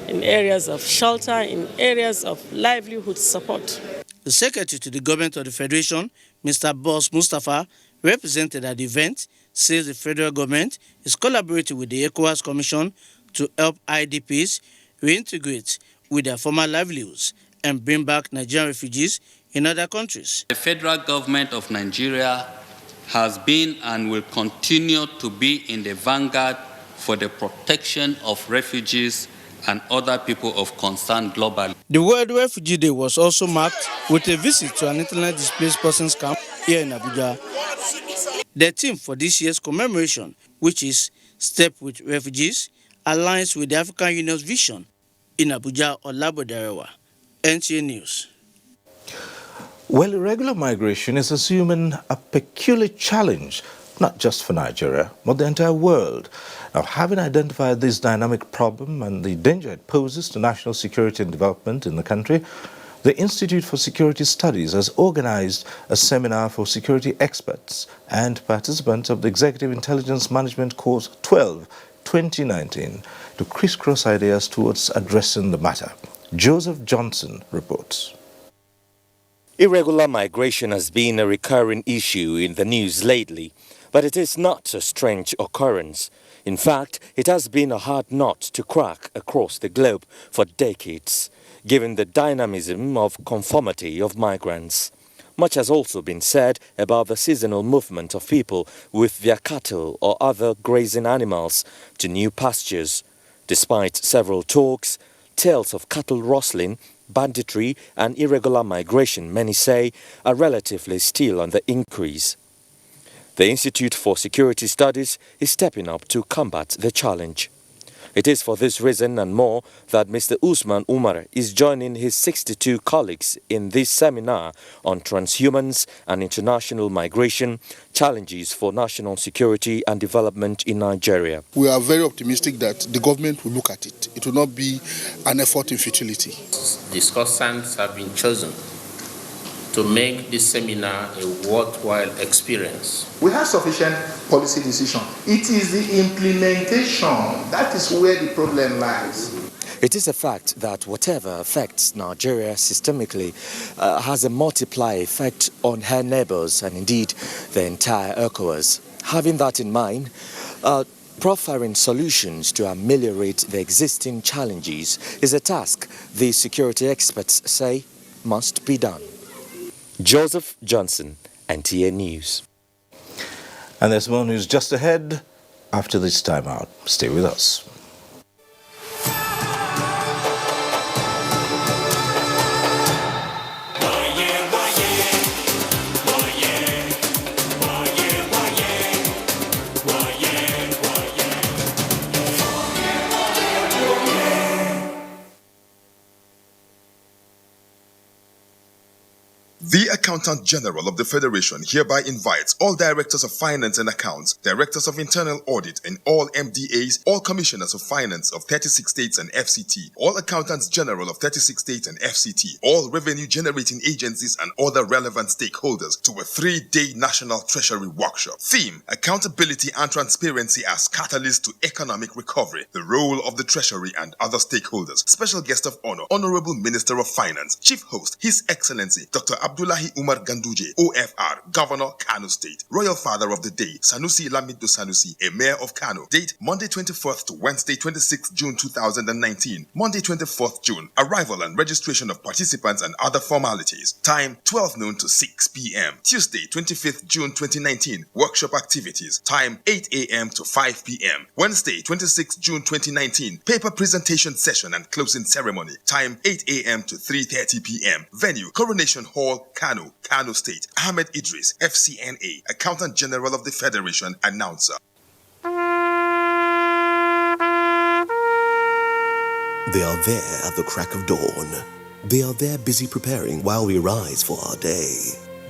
S13: in areas of shelter, in areas of livelihood support.
S12: The Secretary to the Government of the Federation, Mr. Boss Mustafa, represented at the event, says the federal government is collaborating with the ECOWAS Commission to help IDPs reintegrate with their former livelihoods and bring back Nigerian refugees in other countries.
S14: The federal government of Nigeria has been and will continue to be in the vanguard for the protection of refugees and other people of concern globally.
S12: The World Refugee Day was also marked with a visit to an internally displaced persons camp here in Abuja. The theme for this year's commemoration, which is Step with Refugees, aligns with the African Union's vision in Abuja. Olabode Arewa, NTA News.
S26: Well, irregular migration is assuming a peculiar challenge, not just for Nigeria, but the entire world. Now, having identified this dynamic problem and the danger it poses to national security and development in the country, the Institute for Security Studies has organized a seminar for security experts and participants of the Executive Intelligence Management Course 12, 2019, to crisscross ideas towards addressing the matter. Joseph Johnson reports.
S15: Irregular migration has been a recurring issue in the news lately, but it is not a strange occurrence. In fact, it has been a hard nut to crack across the globe for decades, given the dynamism of conformity of migrants. Much has also been said about the seasonal movement of people with their cattle or other grazing animals to new pastures. Despite several talks, tales of cattle rustling, banditry and irregular migration, many say, are relatively still on the increase. The Institute for Security Studies is stepping up to combat the challenge. It is for this reason and more that Mr. Usman Umar is joining his 62 colleagues in this seminar on transhumance and international migration, challenges for national security and development in Nigeria.
S16: We are very optimistic that the government will look at it. It will not be an effort in futility.
S17: Discussants have been chosen to make this seminar a worthwhile experience.
S18: We have sufficient policy decision. It is the implementation that is where the problem lies.
S15: It is a fact that whatever affects Nigeria systemically has a multiplier effect on her neighbors and indeed the entire ECOWAS. Having that in mind, proffering solutions to ameliorate the existing challenges is a task the security experts say must be done. Joseph Johnson, NTA News.
S26: And there's more news just ahead after this time out. Stay with us.
S1: Accountant General of the Federation hereby invites all Directors of Finance and Accounts, Directors of Internal Audit, and all MDAs, all Commissioners of Finance of 36 states and FCT, all Accountants General of 36 states and FCT, all revenue-generating agencies, and other relevant stakeholders to a 3-day National Treasury Workshop. Theme: Accountability and Transparency as Catalyst to Economic Recovery, the role of the Treasury and other stakeholders. Special guest of honor, Honorable Minister of Finance. Chief host, His Excellency Dr. Abdullahi Umar Ganduje, OFR, Governor, Kano State. Royal Father of the Day, Sanusi Lamido Sanusi, Emir of Kano. Date: Monday 24th to Wednesday 26th June 2019. Monday 24th June. Arrival and registration of participants and other formalities. Time: 12 noon to 6 p.m. Tuesday 25th June 2019. Workshop activities. Time: 8 a.m. to 5 p.m. Wednesday 26th June 2019. Paper presentation session and closing ceremony. Time: 8 a.m. to 3:30 p.m. Venue: Coronation Hall, Kano, Kano State. Ahmed Idris, FCNA, Accountant General of the Federation, announcer.
S4: They are there at the crack of dawn. They are there busy preparing while we rise for our day.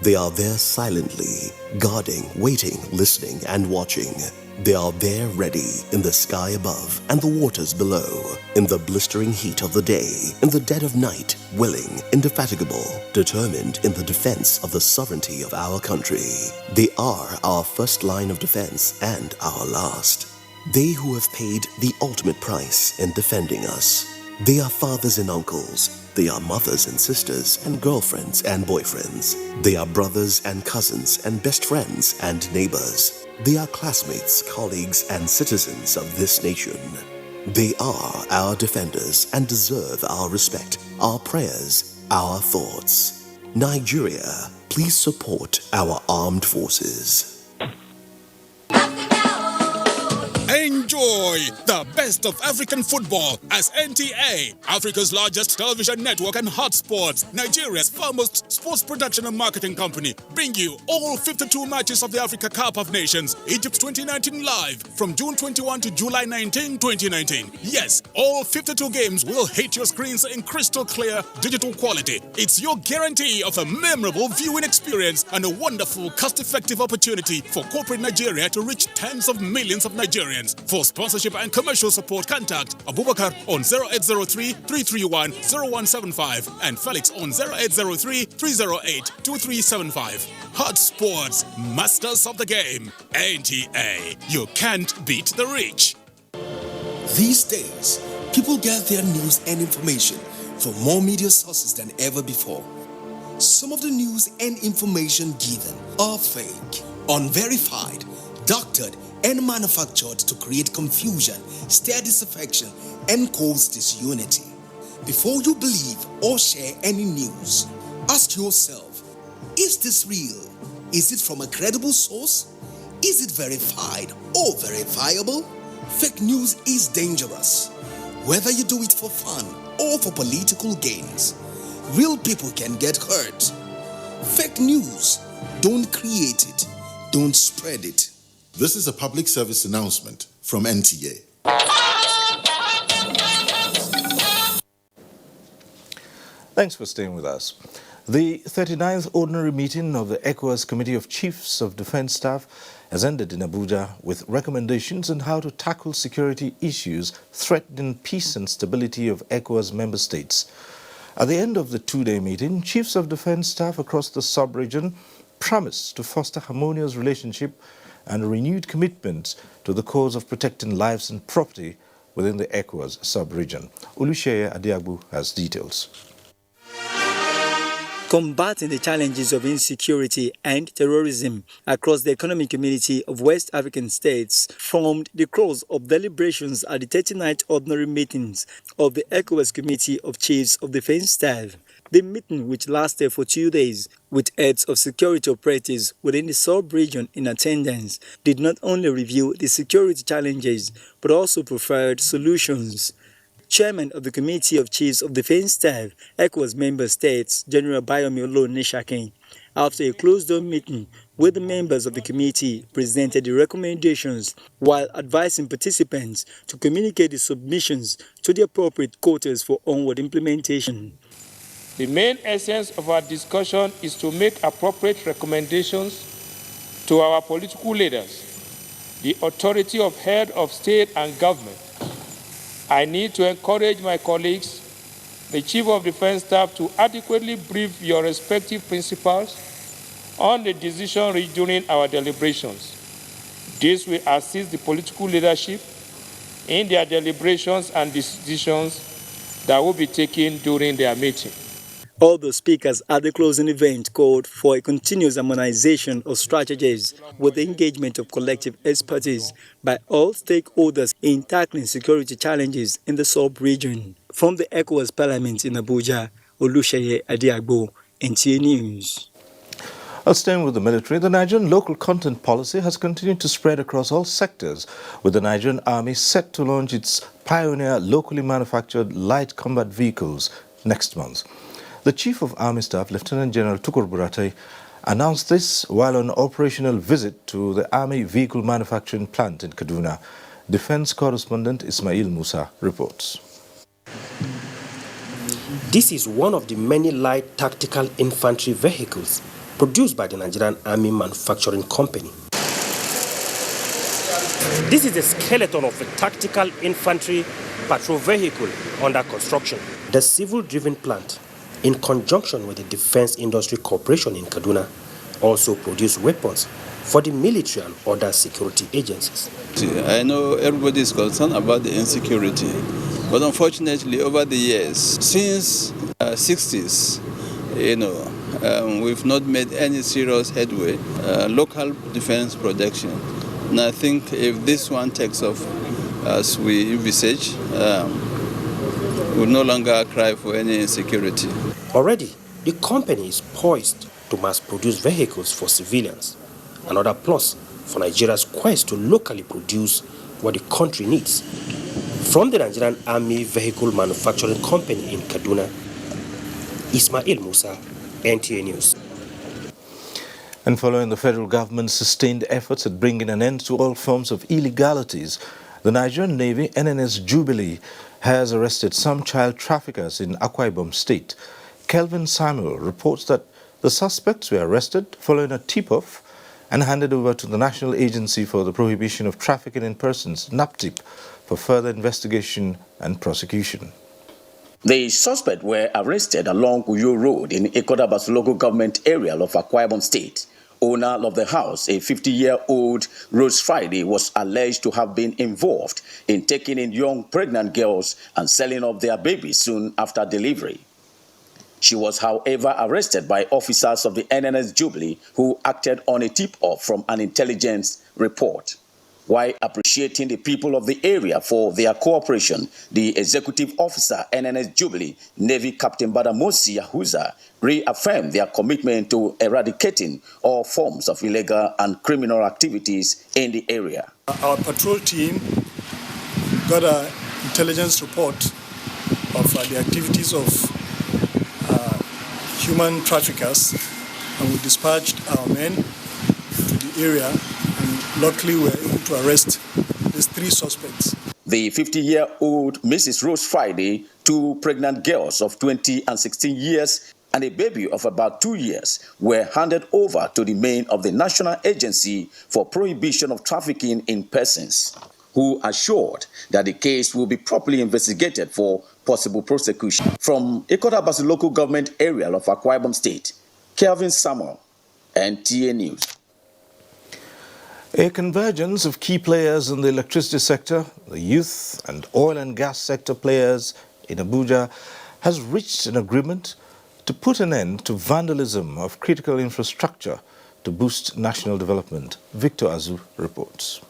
S4: They are there silently, guarding, waiting, listening, and watching. They are there ready in the sky above and the waters below, in the blistering heat of the day, in the dead of night, willing, indefatigable, determined in the defense of the sovereignty of our country. They are our first line of defense and our last. They who have paid the ultimate price in defending us. They are fathers and uncles. They are mothers and sisters and girlfriends and boyfriends. They are brothers and cousins and best friends and neighbors. They are classmates, colleagues, and citizens of this nation. They are our defenders and deserve our respect, our prayers, our thoughts. Nigeria, please support our armed forces.
S5: Enjoy the best of African football as NTA, Africa's largest television network and hotspots, Nigeria's foremost sports production and marketing company, bring you all 52 matches of the Africa Cup of Nations, Egypt 2019 live from June 21 to July 19, 2019. Yes, all 52 games will hit your screens in crystal clear digital quality. It's your guarantee of a memorable viewing experience and a wonderful cost-effective opportunity for corporate Nigeria to reach tens of millions of Nigerians. For sponsorship and commercial support, contact Abubakar on 0803-331-0175 and Felix on 0803-308-2375. Hot Sports, masters of the game. NTA, you can't beat the rich.
S11: These days, people get their news and information from more media sources than ever before. Some of the news and information given are fake, unverified, doctored, and manufactured to create confusion, stir disaffection, and cause disunity. Before you believe or share any news, ask yourself, is this real? Is it from a credible source? Is it verified or verifiable? Fake news is dangerous, whether you do it for fun or for political gains. Real people can get hurt. Fake news, don't create it, don't spread it.
S19: This is a public service announcement from NTA.
S26: Thanks for staying with us. The 39th Ordinary Meeting of the ECOWAS Committee of Chiefs of Defense Staff has ended in Abuja with recommendations on how to tackle security issues threatening peace and stability of ECOWAS member states. At the end of the two-day meeting, Chiefs of Defense Staff across the sub-region promised to foster harmonious relationship and a renewed commitment to the cause of protecting lives and property within the ECOWAS sub-region. Olusheye Adiagbu has details.
S20: Combating the challenges of insecurity and terrorism across the economic community of West African states formed the crux of deliberations at the 39th Ordinary Meetings of the ECOWAS Committee of Chiefs of Defense Staff. The meeting, which lasted for 2 days, with heads of security operatives within the sub-region in attendance, did not only review the security challenges, but also preferred solutions. Chairman of the Committee of Chiefs of Defense Staff, ECOWAS member states, General Bayomi Olonishakin, after a closed-door meeting with the members of the committee, presented the recommendations while advising participants to communicate the submissions to the appropriate quarters for onward implementation.
S2: The main essence of our discussion is to make appropriate recommendations to our political leaders, the authority of head of state and government. I need to encourage my colleagues, the Chief of Defense Staff, to adequately brief your respective principals on the decision reached during our deliberations. This will assist the political leadership in their deliberations and decisions that will be taken during their meeting.
S20: All the speakers at the closing event called for a continuous harmonization of strategies with the engagement of collective expertise by all stakeholders in tackling security challenges in the sub-region. From the ECOWAS Parliament in Abuja, Olusheye Adiagbo, NTA News.
S26: Staying with the military, the Nigerian local content policy has continued to spread across all sectors, with the Nigerian Army set to launch its pioneer locally manufactured light combat vehicles next month. The Chief of Army Staff, Lieutenant General Tukur Buratai, announced this while on an operational visit to the Army Vehicle Manufacturing Plant in Kaduna. Defense correspondent Ismail Musa reports.
S21: This is one of the many light tactical infantry vehicles produced by the Nigerian Army Manufacturing Company. This is the skeleton of a tactical infantry patrol vehicle under construction. The civil-driven plant, in conjunction with the Defense Industry Corporation in Kaduna, also produce weapons for the military and other security agencies.
S22: I know everybody is concerned about the insecurity, but unfortunately over the years, since 60s, we've not made any serious headway, local defense production. And I think if this one takes off as we envisage, we'll no longer cry for any insecurity.
S21: Already, the company is poised to mass-produce vehicles for civilians, another plus for Nigeria's quest to locally produce what the country needs. From the Nigerian Army Vehicle Manufacturing Company in Kaduna, Ismail Musa, NTA News.
S26: And following the federal government's sustained efforts at bringing an end to all forms of illegalities, the Nigerian Navy, NNS Jubilee, has arrested some child traffickers in Akwa Ibom State. Kelvin Samuel reports that the suspects were arrested following a tip-off and handed over to the National Agency for the Prohibition of Trafficking in Persons, NAPTIP, for further investigation and prosecution.
S23: The suspects were arrested along Uyo Road in Ikotabas local government area of Akwa Ibom State. Owner of the house, a 50-year-old Rose Friday, was alleged to have been involved in taking in young pregnant girls and selling off their babies soon after delivery. She was, however, arrested by officers of the NNS Jubilee who acted on a tip-off from an intelligence report. While appreciating the people of the area for their cooperation, the executive officer, NNS Jubilee, Navy Captain Badamosi Yahuza, reaffirmed their commitment to eradicating all forms of illegal and criminal activities in the area.
S24: Our patrol team got an intelligence report of the activities of human traffickers, and we dispatched our men to the area, and luckily we were able to arrest these 3 suspects.
S23: The 50-year-old Mrs. Rose Friday, 2 pregnant girls of 20 and 16 years, and a baby of about 2 years were handed over to the men of the National Agency for Prohibition of Trafficking in Persons, who assured that the case will be properly investigated for possible prosecution. From Ikotabas local government area of Akwa Ibom State, Kelvin Samuel, NTA News.
S26: A convergence of key players in the electricity sector, the youth and oil and gas sector players in Abuja, has reached an agreement to put an end to vandalism of critical infrastructure to boost national development. Victor Azu reports.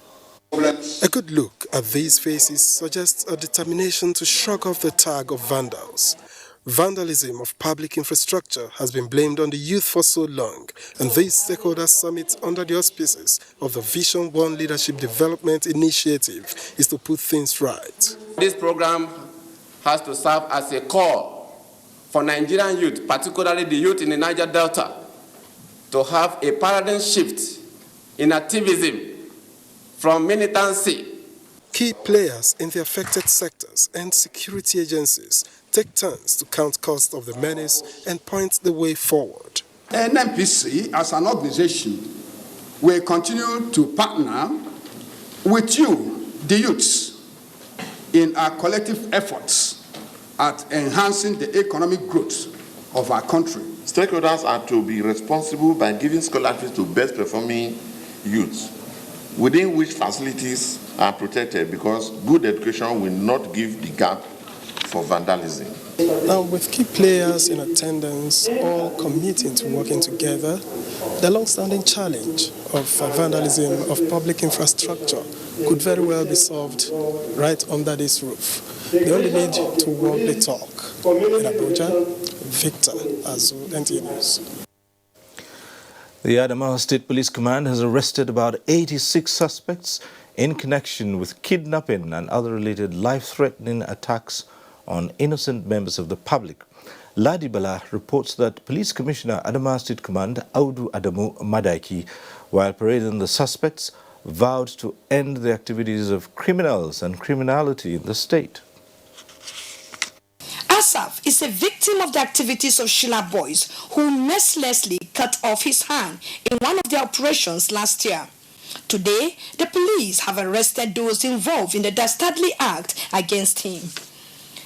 S7: A good look at these faces suggests a determination to shrug off the tag of vandals. Vandalism of public infrastructure has been blamed on the youth for so long, and this stakeholder summit under the auspices of the Vision One Leadership Development Initiative is to put things right.
S25: This program has to serve as a call for Nigerian youth, particularly the youth in the Niger Delta, to have a paradigm shift in activism from militancy.
S7: Key players in the affected sectors and security agencies take turns to count costs of the menace and point the way forward.
S3: NMPC, as an organization, will continue to partner with you, the youths, in our collective efforts at enhancing the economic growth of our country.
S6: Stakeholders are to be responsible by giving scholarships to best performing youths, within which facilities are protected, because good education will not give the gap for vandalism.
S24: Now, with key players in attendance, all committing to working together, the long-standing challenge of vandalism of public infrastructure could very well be solved right under this roof. They only need to walk the talk. In Abuja, Victor Azu, NTA News.
S26: The Adamawa State Police Command has arrested about 86 suspects in connection with kidnapping and other related life-threatening attacks on innocent members of the public. Ladibala reports that Police Commissioner Adamawa State Command Audu Adamu Madaiki, while parading the suspects, vowed to end the activities of criminals and criminality in the state.
S8: Asaf is a victim of the activities of Sheila Boys, who mercilessly cut off his hand in one of their operations last year. Today, the police have arrested those involved in the dastardly act against him.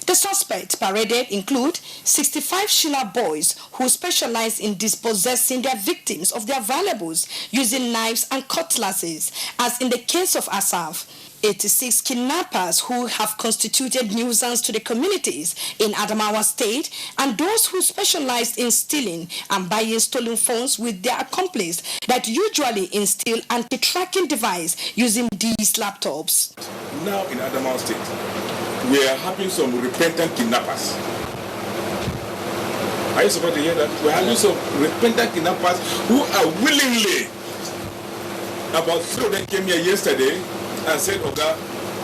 S8: The suspects paraded include 65 Sheila Boys who specialize in dispossessing their victims of their valuables using knives and cutlasses, as in the case of Asaf. 86 kidnappers who have constituted nuisance to the communities in Adamawa State, and those who specialize in stealing and buying stolen phones with their accomplice that usually instill anti-tracking device using these laptops.
S9: Now in Adamawa State, we are having some repentant kidnappers. Are you supposed to hear that? We are having some repentant kidnappers who are willingly. About 3 of them came here yesterday and said, "Oga,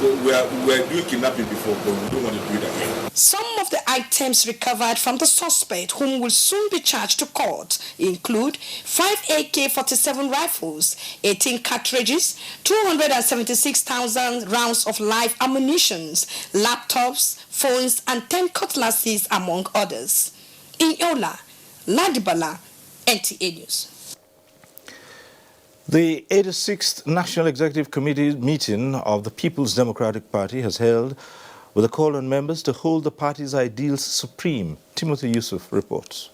S9: we were doing kidnapping before, but we don't want to do it again."
S8: Some of the items recovered from the suspect, whom will soon be charged to court, include 5 AK-47 rifles, 18 cartridges, 276,000 rounds of live ammunition, laptops, phones, and 10 cutlasses, among others. In Yola, Ladibala, NTA News.
S26: The 86th National Executive Committee meeting of the People's Democratic Party has held with a call on members to hold the party's ideals supreme. Timothy Yusuf reports.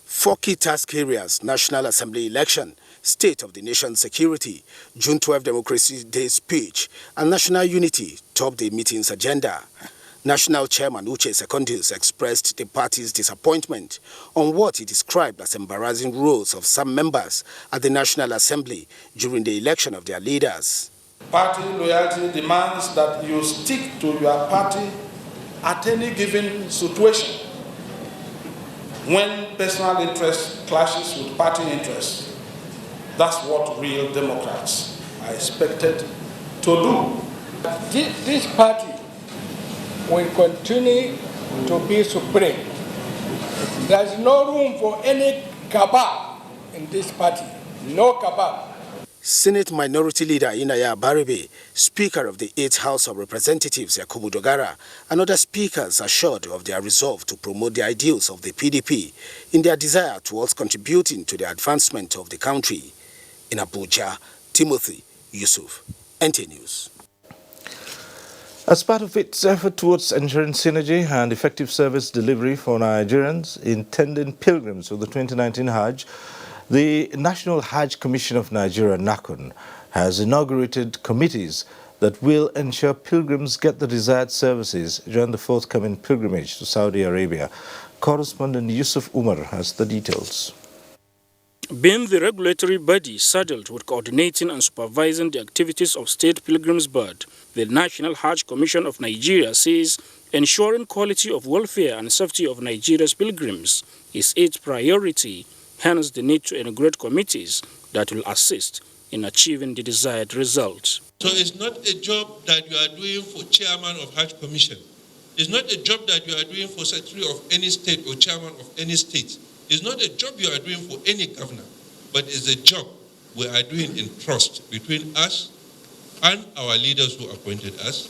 S7: 4 key task areas: National Assembly election, State of the Nation security, June 12 Democracy Day speech, and national unity topped the meeting's agenda. National Chairman Uche Secondus expressed the party's disappointment on what he described as embarrassing roles of some members at the National Assembly during the election of their leaders.
S18: Party loyalty demands that you stick to your party at any given situation. When personal interest clashes with party interest, that's what real Democrats are expected to do.
S2: This party will continue to be supreme. There's no room for any cabal in this party. No cabal.
S7: Senate Minority Leader Inaya Baribe, Speaker of the 8th House of Representatives Yakubu Dogara, and other speakers assured of their resolve to promote the ideals of the PDP in their desire towards contributing to the advancement of the country. In Abuja, Timothy Yusuf, NTA News.
S26: As part of its effort towards ensuring synergy and effective service delivery for Nigerians intending pilgrims for the 2019 Hajj, the National Hajj Commission of Nigeria, NACON, has inaugurated committees that will ensure pilgrims get the desired services during the forthcoming pilgrimage to Saudi Arabia. Correspondent Yusuf Umar has the details.
S10: Being the regulatory body saddled with coordinating and supervising the activities of State Pilgrims Board, the National Hajj Commission of Nigeria says ensuring quality of welfare and safety of Nigeria's pilgrims is its priority, hence the need to integrate committees that will assist in achieving the desired results.
S13: So it's not a job that you are doing for chairman of Hajj Commission. It's not a job that you are doing for secretary of any state or chairman of any state. It's not a job you are doing for any governor, but it's a job we are doing in trust between us and our leaders who appointed us,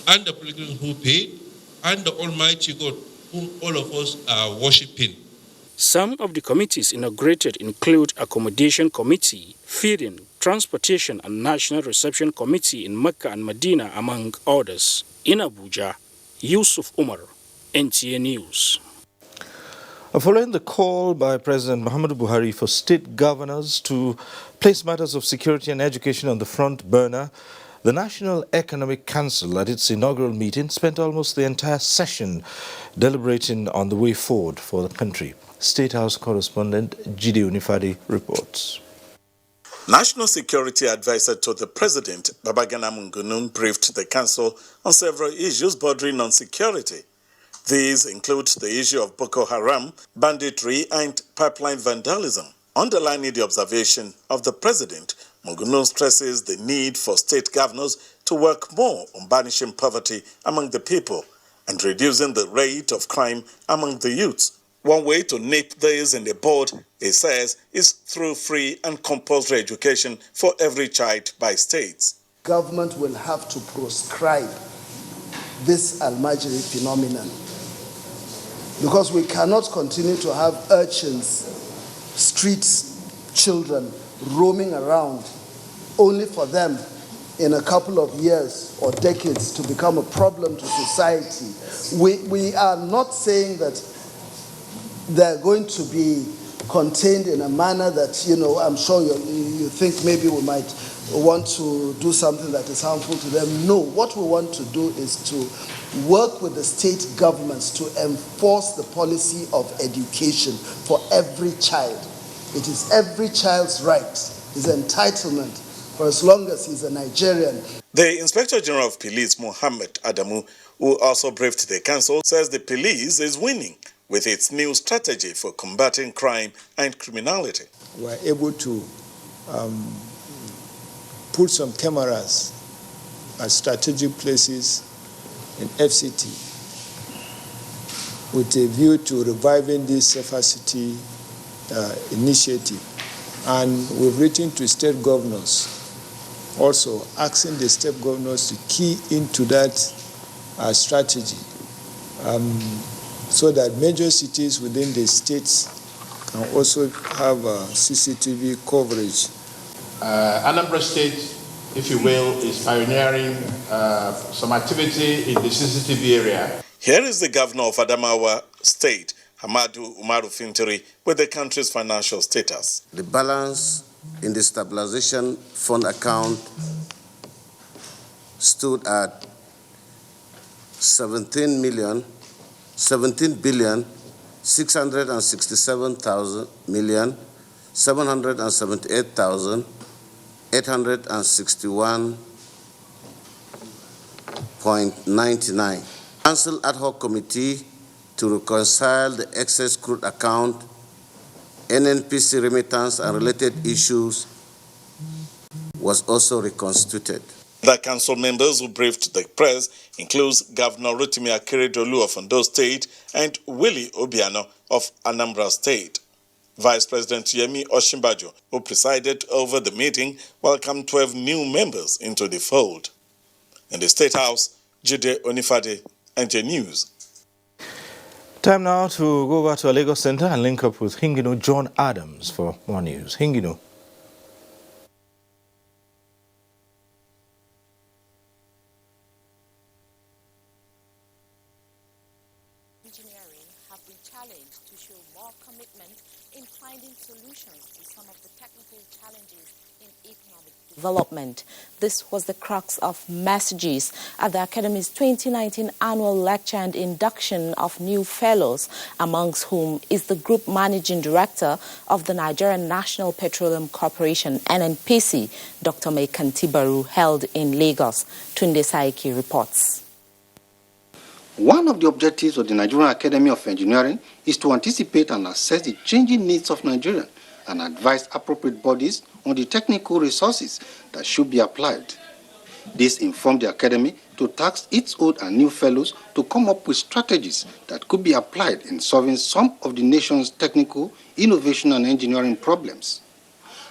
S13: and the pilgrims who paid, and the Almighty God whom all of us are worshipping.
S10: Some of the committees inaugurated include Accommodation Committee, Feeding, Transportation and National Reception Committee in Mecca and Medina, among others. In Abuja, Yusuf Umar, NTA News.
S26: Following the call by President Muhammadu Buhari for state governors to place matters of security and education on the front burner, the National Economic Council at its inaugural meeting spent almost the entire session deliberating on the way forward for the country. State House correspondent Jide Onifade reports.
S1: National Security Advisor to the President, Babagana Mungunun, briefed the Council on several issues bordering on security. These include the issue of Boko Haram, banditry, and pipeline vandalism. Underlining the observation of the President, Mungunun stresses the need for state governors to work more on banishing poverty among the people and reducing the rate of crime among the youths. One way to nip this in the bud, he says, is through free and compulsory education for every child by states.
S12: Government will have to proscribe this Al-Majri phenomenon because we cannot continue to have urchins, streets, children roaming around only for them in a couple of years or decades to become a problem to society. We are not saying that they're going to be contained in a manner that, I'm sure you think maybe we might want to do something that is harmful to them. No, what we want to do is to work with the state governments to enforce the policy of education for every child. It is every child's right, his entitlement, for as long as he's a Nigerian.
S1: The Inspector General of Police, Mohammed Adamu, who also briefed the council, says the police is winning with its new strategy for combating crime and criminality.
S14: We are able to put some cameras at strategic places in FCT with a view to reviving this Safer City initiative. And we've written to state governors also asking the state governors to key into that strategy so that major cities within the states can also have CCTV coverage.
S18: Anambra State, if you will, is pioneering some activity in the CCTV area.
S1: Here is the governor of Adamawa State, Hamadu Umaru Fintiri, with the country's financial status.
S15: The balance in the stabilization fund account stood at 17 billion 667,000 million 778,861.99. Council ad hoc committee to reconcile the excess crude account, NNPC remittance and related issues was also reconstituted.
S1: The council members who briefed the press includes Governor Rotimi Akeredolu of Ondo State and Willie Obiano of Anambra State. Vice President Yemi Osinbajo, who presided over the meeting, welcomed 12 new members into the fold. In the State House, Jide Onifade, NTA News.
S26: Time now to go over to our Lagos Center and link up with Hingino John Adams for more news. Hingino.
S16: Engineering have been challenged to show more commitment in finding solutions to some of the technical challenges in economic development. This was the crux of messages at the Academy's 2019 annual lecture and induction of new fellows, amongst whom is the Group Managing Director of the Nigerian National Petroleum Corporation, NNPC, Dr. Maikanti Baru, held in Lagos. Tunde Saiki reports.
S17: One of the objectives of the Nigerian Academy of Engineering is to anticipate and assess the changing needs of Nigerians and advise appropriate bodies on the technical resources that should be applied. This informed the Academy to task its old and new fellows to come up with strategies that could be applied in solving some of the nation's technical, innovation and engineering problems.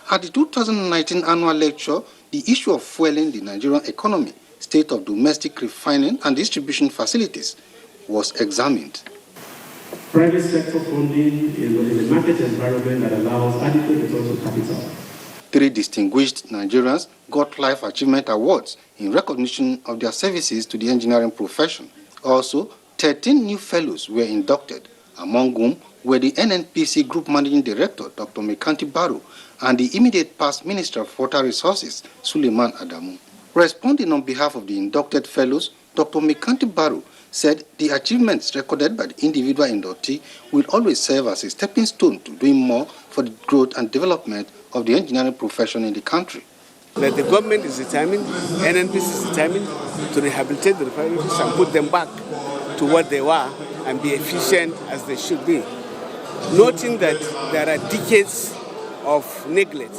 S17: At the 2019 annual lecture, the issue of fueling the Nigerian economy, state of domestic refining and distribution facilities, was examined.
S4: Private sector funding in a market environment that allows adequate returns of capital.
S17: 3 distinguished Nigerians got Life Achievement Awards in recognition of their services to the engineering profession. Also, 13 new fellows were inducted, among whom were the NNPC Group Managing Director, Dr. Mekanti Baro, and the immediate past Minister of Water Resources, Suleiman Adamu. Responding on behalf of the inducted fellows, Dr. Mekanti Baro said the achievements recorded by the individual inductee will always serve as a stepping stone to doing more for the growth and development of the engineering profession in the country.
S5: That the government is determined, NNPC is determined to rehabilitate the refineries and put them back to what they were and be efficient as they should be. Noting that there are decades of neglect,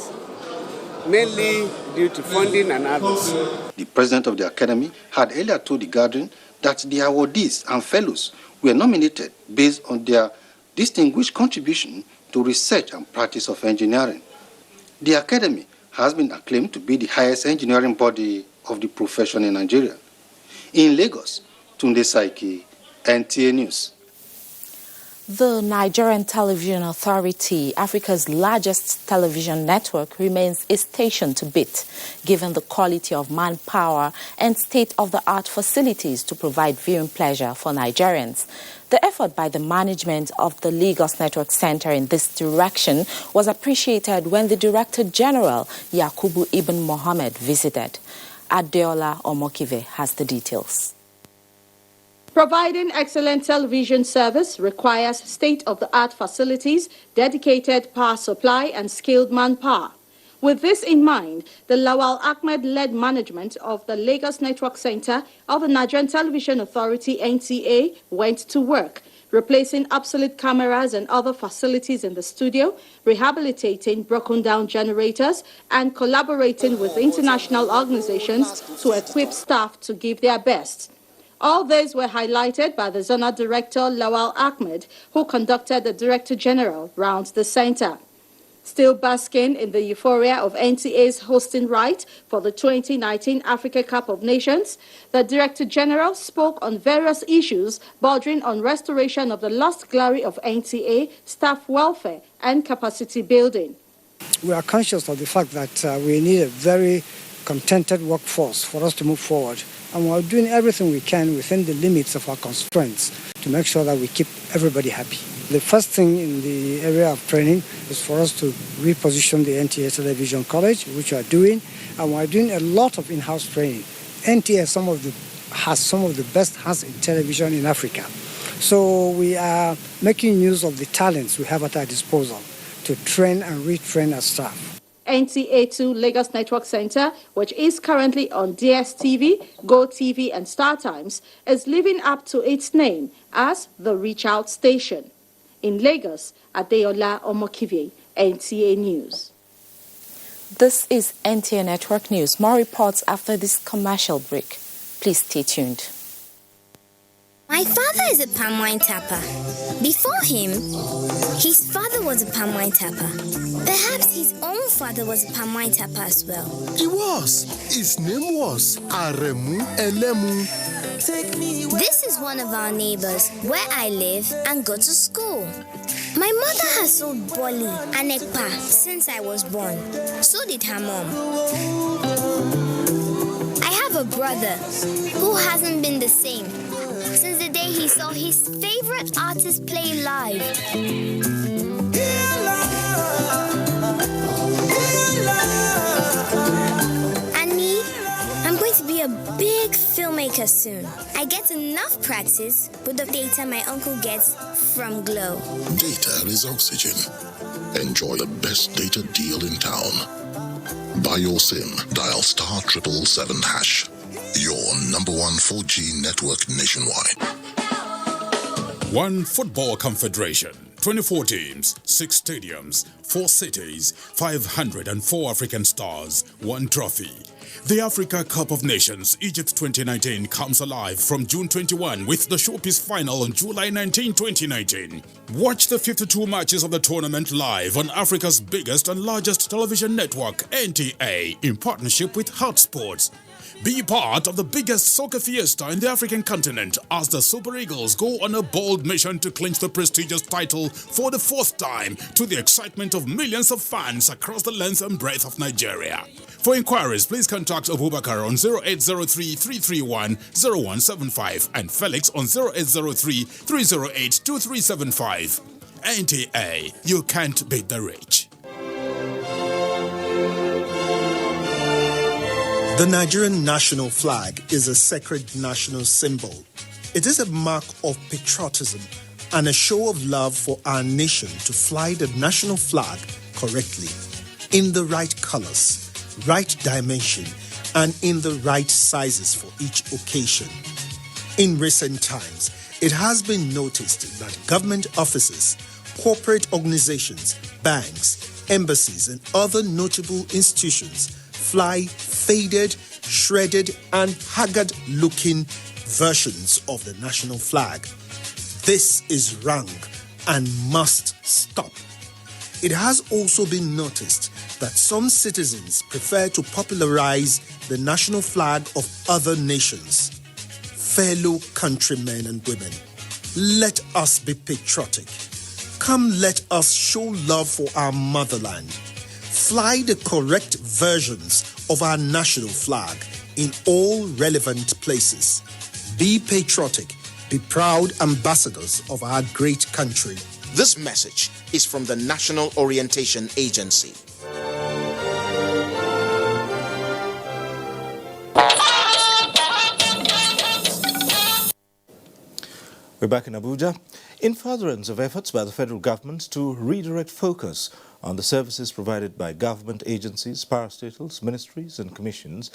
S5: mainly due to funding and others.
S17: The president of the academy had earlier told the gathering that the awardees and fellows were nominated based on their distinguished contribution to research and practice of engineering. The academy has been acclaimed to be the highest engineering body of the profession in Nigeria. In Lagos, Tunde Saiki, NTA News.
S16: The Nigerian Television Authority, Africa's largest television network, remains a station to beat, given the quality of manpower and state-of-the-art facilities to provide viewing pleasure for Nigerians. The effort by the management of the Lagos Network Center in this direction was appreciated when the Director General, Yakubu Ibn Mohammed, visited. Adeola Omokive has the details.
S11: Providing excellent television service requires state-of-the-art facilities, dedicated power supply, and skilled manpower. With this in mind, the Lawal Ahmed-led management of the Lagos Network Center of the Nigerian Television Authority, NTA, went to work, replacing obsolete cameras and other facilities in the studio, rehabilitating broken-down generators, and collaborating with international organizations to equip staff to give their best. All these were highlighted by the Zonal Director, Lawal Ahmed, who conducted the Director General round the center. Still basking in the euphoria of NTA's hosting right for the 2019 Africa Cup of Nations, the Director General spoke on various issues bordering on restoration of the lost glory of NTA, staff welfare, and capacity building.
S19: We are conscious of the fact that we need a very contented workforce for us to move forward. And we're doing everything we can within the limits of our constraints to make sure that we keep everybody happy. The first thing in the area of training is for us to reposition the NTA Television College, which we are doing, and we're doing a lot of in-house training. NTA has some of the best hands in television in Africa. So we are making use of the talents we have at our disposal to train and retrain our staff.
S11: NTA2 Lagos Network Center, which is currently on DSTV, GoTV, and StarTimes, is living up to its name as the Reach Out Station. In Lagos, Adeola Omokive, NTA News.
S16: This is NTA Network News. More reports after this commercial break. Please stay tuned.
S20: My father is a palm wine tapper. Before him, his father was a palm wine tapper. Perhaps his own father was a palm wine tapper as well.
S22: He was. His name was Aremu Elemu.
S20: This is one of our neighbors where I live and go to school. My mother has sold Boli and Ekpa since I was born. So did her mom. I have a brother who hasn't been the same since the day he saw his favorite artist play live. And me, I'm going to be a big filmmaker soon. I get enough practice with the data my uncle gets from Glow.
S27: Data is oxygen. Enjoy the best data deal in town. Buy your SIM, dial *777#. Your number one 4G network nationwide.
S28: One Football Confederation, 24 teams, 6 stadiums, 4 cities, 504 African stars, 1 trophy. The Africa Cup of Nations, Egypt 2019 comes alive from June 21 with the showpiece final on July 19, 2019. Watch the 52 matches of the tournament live on Africa's biggest and largest television network, NTA, in partnership with Hot Sports. Be part of the biggest soccer fiesta in the African continent as the Super Eagles go on a bold mission to clinch the prestigious title for the 4th time, to the excitement of millions of fans across the length and breadth of Nigeria. For inquiries, please contact Abubakar on 0803-331-0175 and Felix on 0803-308-2375. NTA, you can't beat the rich.
S3: The Nigerian national flag is a sacred national symbol. It is a mark of patriotism and a show of love for our nation to fly the national flag correctly, in the right colors, right dimension, and in the right sizes for each occasion. In recent times, it has been noticed that government offices, corporate organizations, banks, embassies, and other notable institutions fly faded, shredded, and haggard-looking versions of the national flag. This is wrong and must stop. It has also been noticed that some citizens prefer to popularize the national flag of other nations. Fellow countrymen and women, let us be patriotic. Come, let us show love for our motherland. Fly the correct versions of our national flag in all relevant places. Be patriotic. Be proud ambassadors of our great country.
S6: This message is from the National Orientation Agency.
S26: We're back in Abuja. In furtherance of efforts by the federal government to redirect focus on the services provided by government agencies, parastatals, ministries and commissions,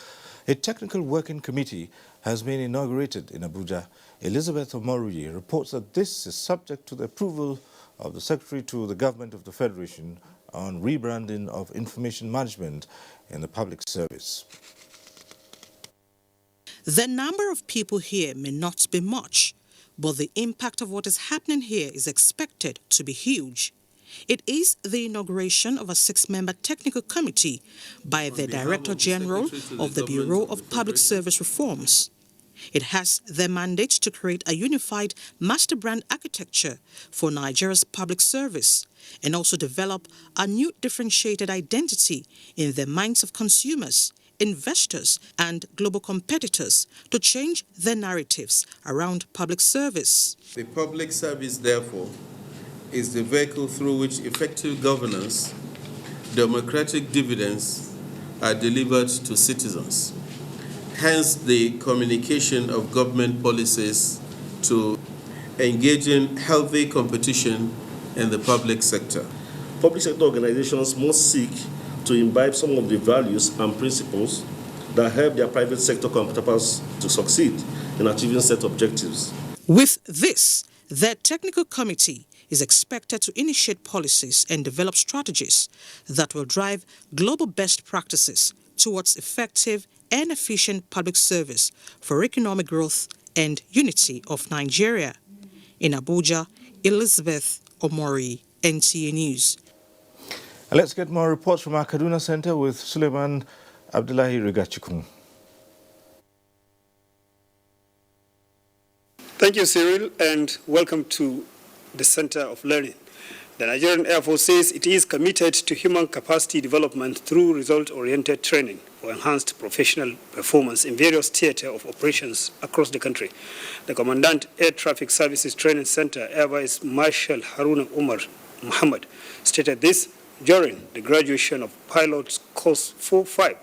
S26: a technical working committee has been inaugurated in Abuja. Elizabeth Omoruyi reports that this is subject to the approval of the Secretary to the Government of the Federation on rebranding of information management in the public service.
S8: The number of people here may not be much, but the impact of what is happening here is expected to be huge. It is the inauguration of a 6-member technical committee by the Director General of the Bureau of Public Service Reforms. It has the mandate to create a unified master brand architecture for Nigeria's public service and also develop a new differentiated identity in the minds of consumers, investors, and global competitors to change their narratives around public service.
S9: The public service, therefore, is the vehicle through which effective governance, democratic dividends are delivered to citizens. Hence, the communication of government policies to engage in healthy competition in the public sector.
S21: Public sector organizations must seek to imbibe some of the values and principles that help their private sector counterparts to succeed in achieving set objectives.
S8: With this, the technical committee is expected to initiate policies and develop strategies that will drive global best practices towards effective and efficient public service for economic growth and unity of Nigeria. In Abuja, Elizabeth Omori, NTA News.
S26: Let's get more reports from our Kaduna Center with Suleiman Abdullahi Rigachikun.
S23: Thank you, Cyril, and welcome to the Center of Learning. The Nigerian Air Force says it is committed to human capacity development through result-oriented training for enhanced professional performance in various theater of operations across the country. The Commandant Air Traffic Services Training Center, Air Vice Marshal Haruna Umar Muhammad, stated this during the graduation of Pilots Course 4-5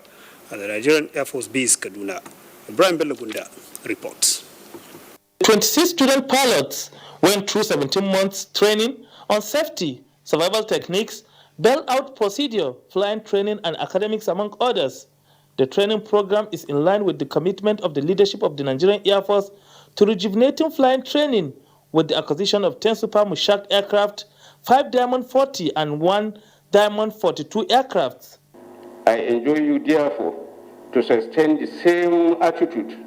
S23: at the Nigerian Air Force Base, Kaduna. Ibrahim Belagunda reports.
S24: 26 student pilots went through 17 months training on safety, survival techniques, bail-out procedure, flying training, and academics, among others. The training program is in line with the commitment of the leadership of the Nigerian Air Force to rejuvenating flying training with the acquisition of 10 Super Mushak aircraft, 5 Diamond 40, and 1 Diamond 42 aircraft.
S25: I enjoin you, therefore, to sustain the same attitude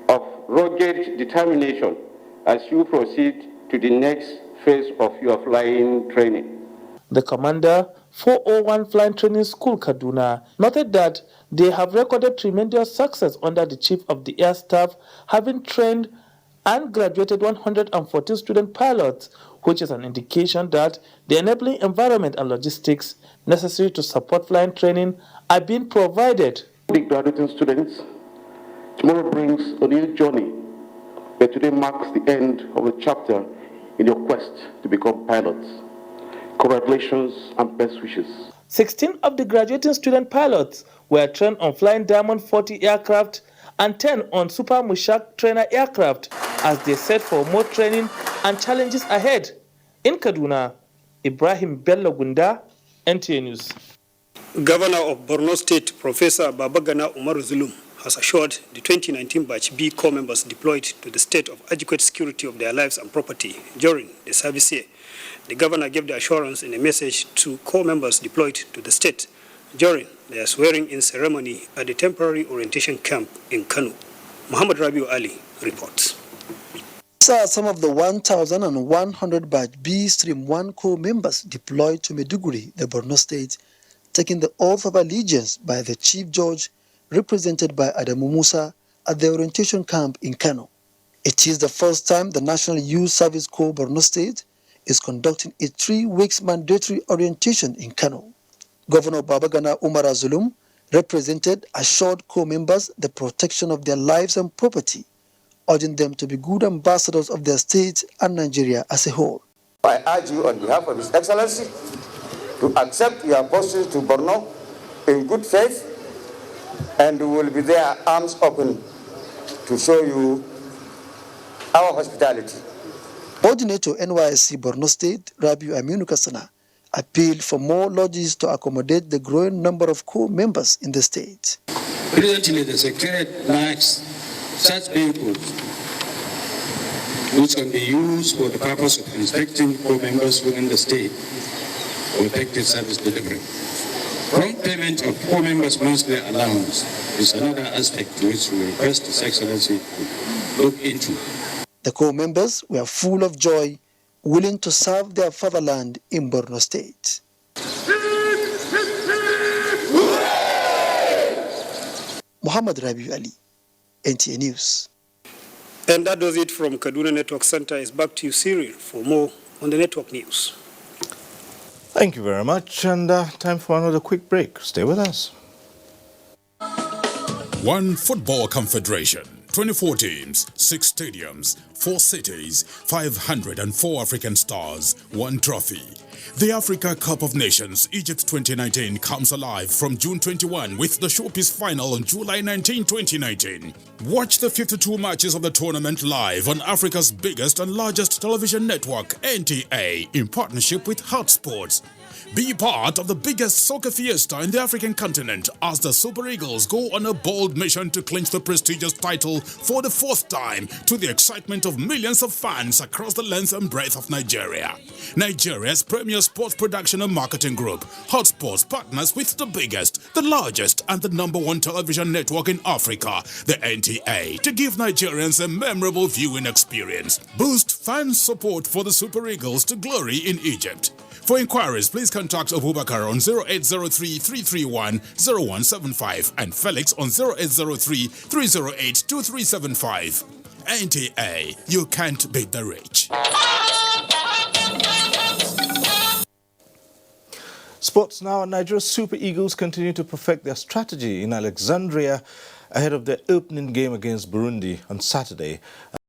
S25: of rugged determination as you proceed to the next phase of your flying training.
S24: The commander 401 Flying Training School, Kaduna, noted that they have recorded tremendous success under the Chief of the Air Staff, having trained and graduated 114 student pilots, which is an indication that the enabling environment and logistics necessary to support flying training are being provided.
S25: The graduating students, tomorrow brings a new journey, but today marks the end of a chapter in your quest to become pilots. Congratulations and best wishes.
S24: 16 of the graduating student pilots were trained on Flying Diamond 40 aircraft and 10 on Super Mushak trainer aircraft as they set for more training and challenges ahead. In Kaduna, Ibrahim Bello Gunda, NTA News.
S23: Governor of Borno State, Professor Babagana Umar Zulum, has assured the 2019 Batch B Corps members deployed to the state of adequate security of their lives and property during the service year. The governor gave the assurance in a message to Corps members deployed to the state during their swearing-in ceremony at the temporary orientation camp in Kano. Muhammad Rabiu Ali reports.
S2: These are some of the 1,100 Batch B Stream 1 Corps members deployed to Maiduguri, the Borno State, taking the oath of allegiance by the Chief Judge, represented by Adamu Musa, at the orientation camp in Kano. It is the first time the National Youth Service Corps Borno State is conducting a 3 weeks mandatory orientation in Kano. Governor Babagana Umar Zulum represented assured Corps members the protection of their lives and property, urging them to be good ambassadors of their state and Nigeria as a whole.
S7: I urge you on behalf of His Excellency to accept your apostles to Borno in good faith, and we will be there arms open to show you our hospitality.
S2: Coordinator NYSC Borno State, Rabiu Aminu Kasana, appealed for more lodges to accommodate the growing number of Corps members in the state.
S10: Presently, the Secretariat lacks such vehicles which can be used for the purpose of inspecting Corps members within the state for effective service delivery. Prompt payment of Corps members' monthly allowance is another aspect to which we request His Excellency to look into.
S2: The Corps members were full of joy, willing to serve their fatherland in Borno State. Muhammad Rabiu Ali, NTA News.
S23: And that does it from Kaduna Network Center. It's back to you, Cyril, for more on the network news.
S26: Thank you very much, and time for another quick break. Stay with us.
S28: One Football Confederation, 24 teams, 6 stadiums, 4 cities, 504 African stars, 1 trophy. The Africa Cup of Nations Egypt 2019 comes alive from June 21 with the showpiece final on July 19, 2019. Watch the 52 matches of the tournament live on Africa's biggest and largest television network, NTA, in partnership with Hotsports. Be part of the biggest soccer fiesta in the African continent as the Super Eagles go on a bold mission to clinch the prestigious title for the 4th time, to the excitement of millions of fans across the length and breadth of Nigeria. Nigeria's premier sports production and marketing group, Hotsports, partners with the biggest, the largest, and the #1 television network in Africa, the NTA, to give Nigerians a memorable viewing experience. Boost fan support for the Super Eagles to glory in Egypt. For inquiries, please contact Abubakar on 0803-331-0175 and Felix on 0803-308-2375. NTA, you can't beat the rich.
S26: Sports now. Nigeria's Super Eagles continue to perfect their strategy in Alexandria ahead of their opening game against Burundi on Saturday.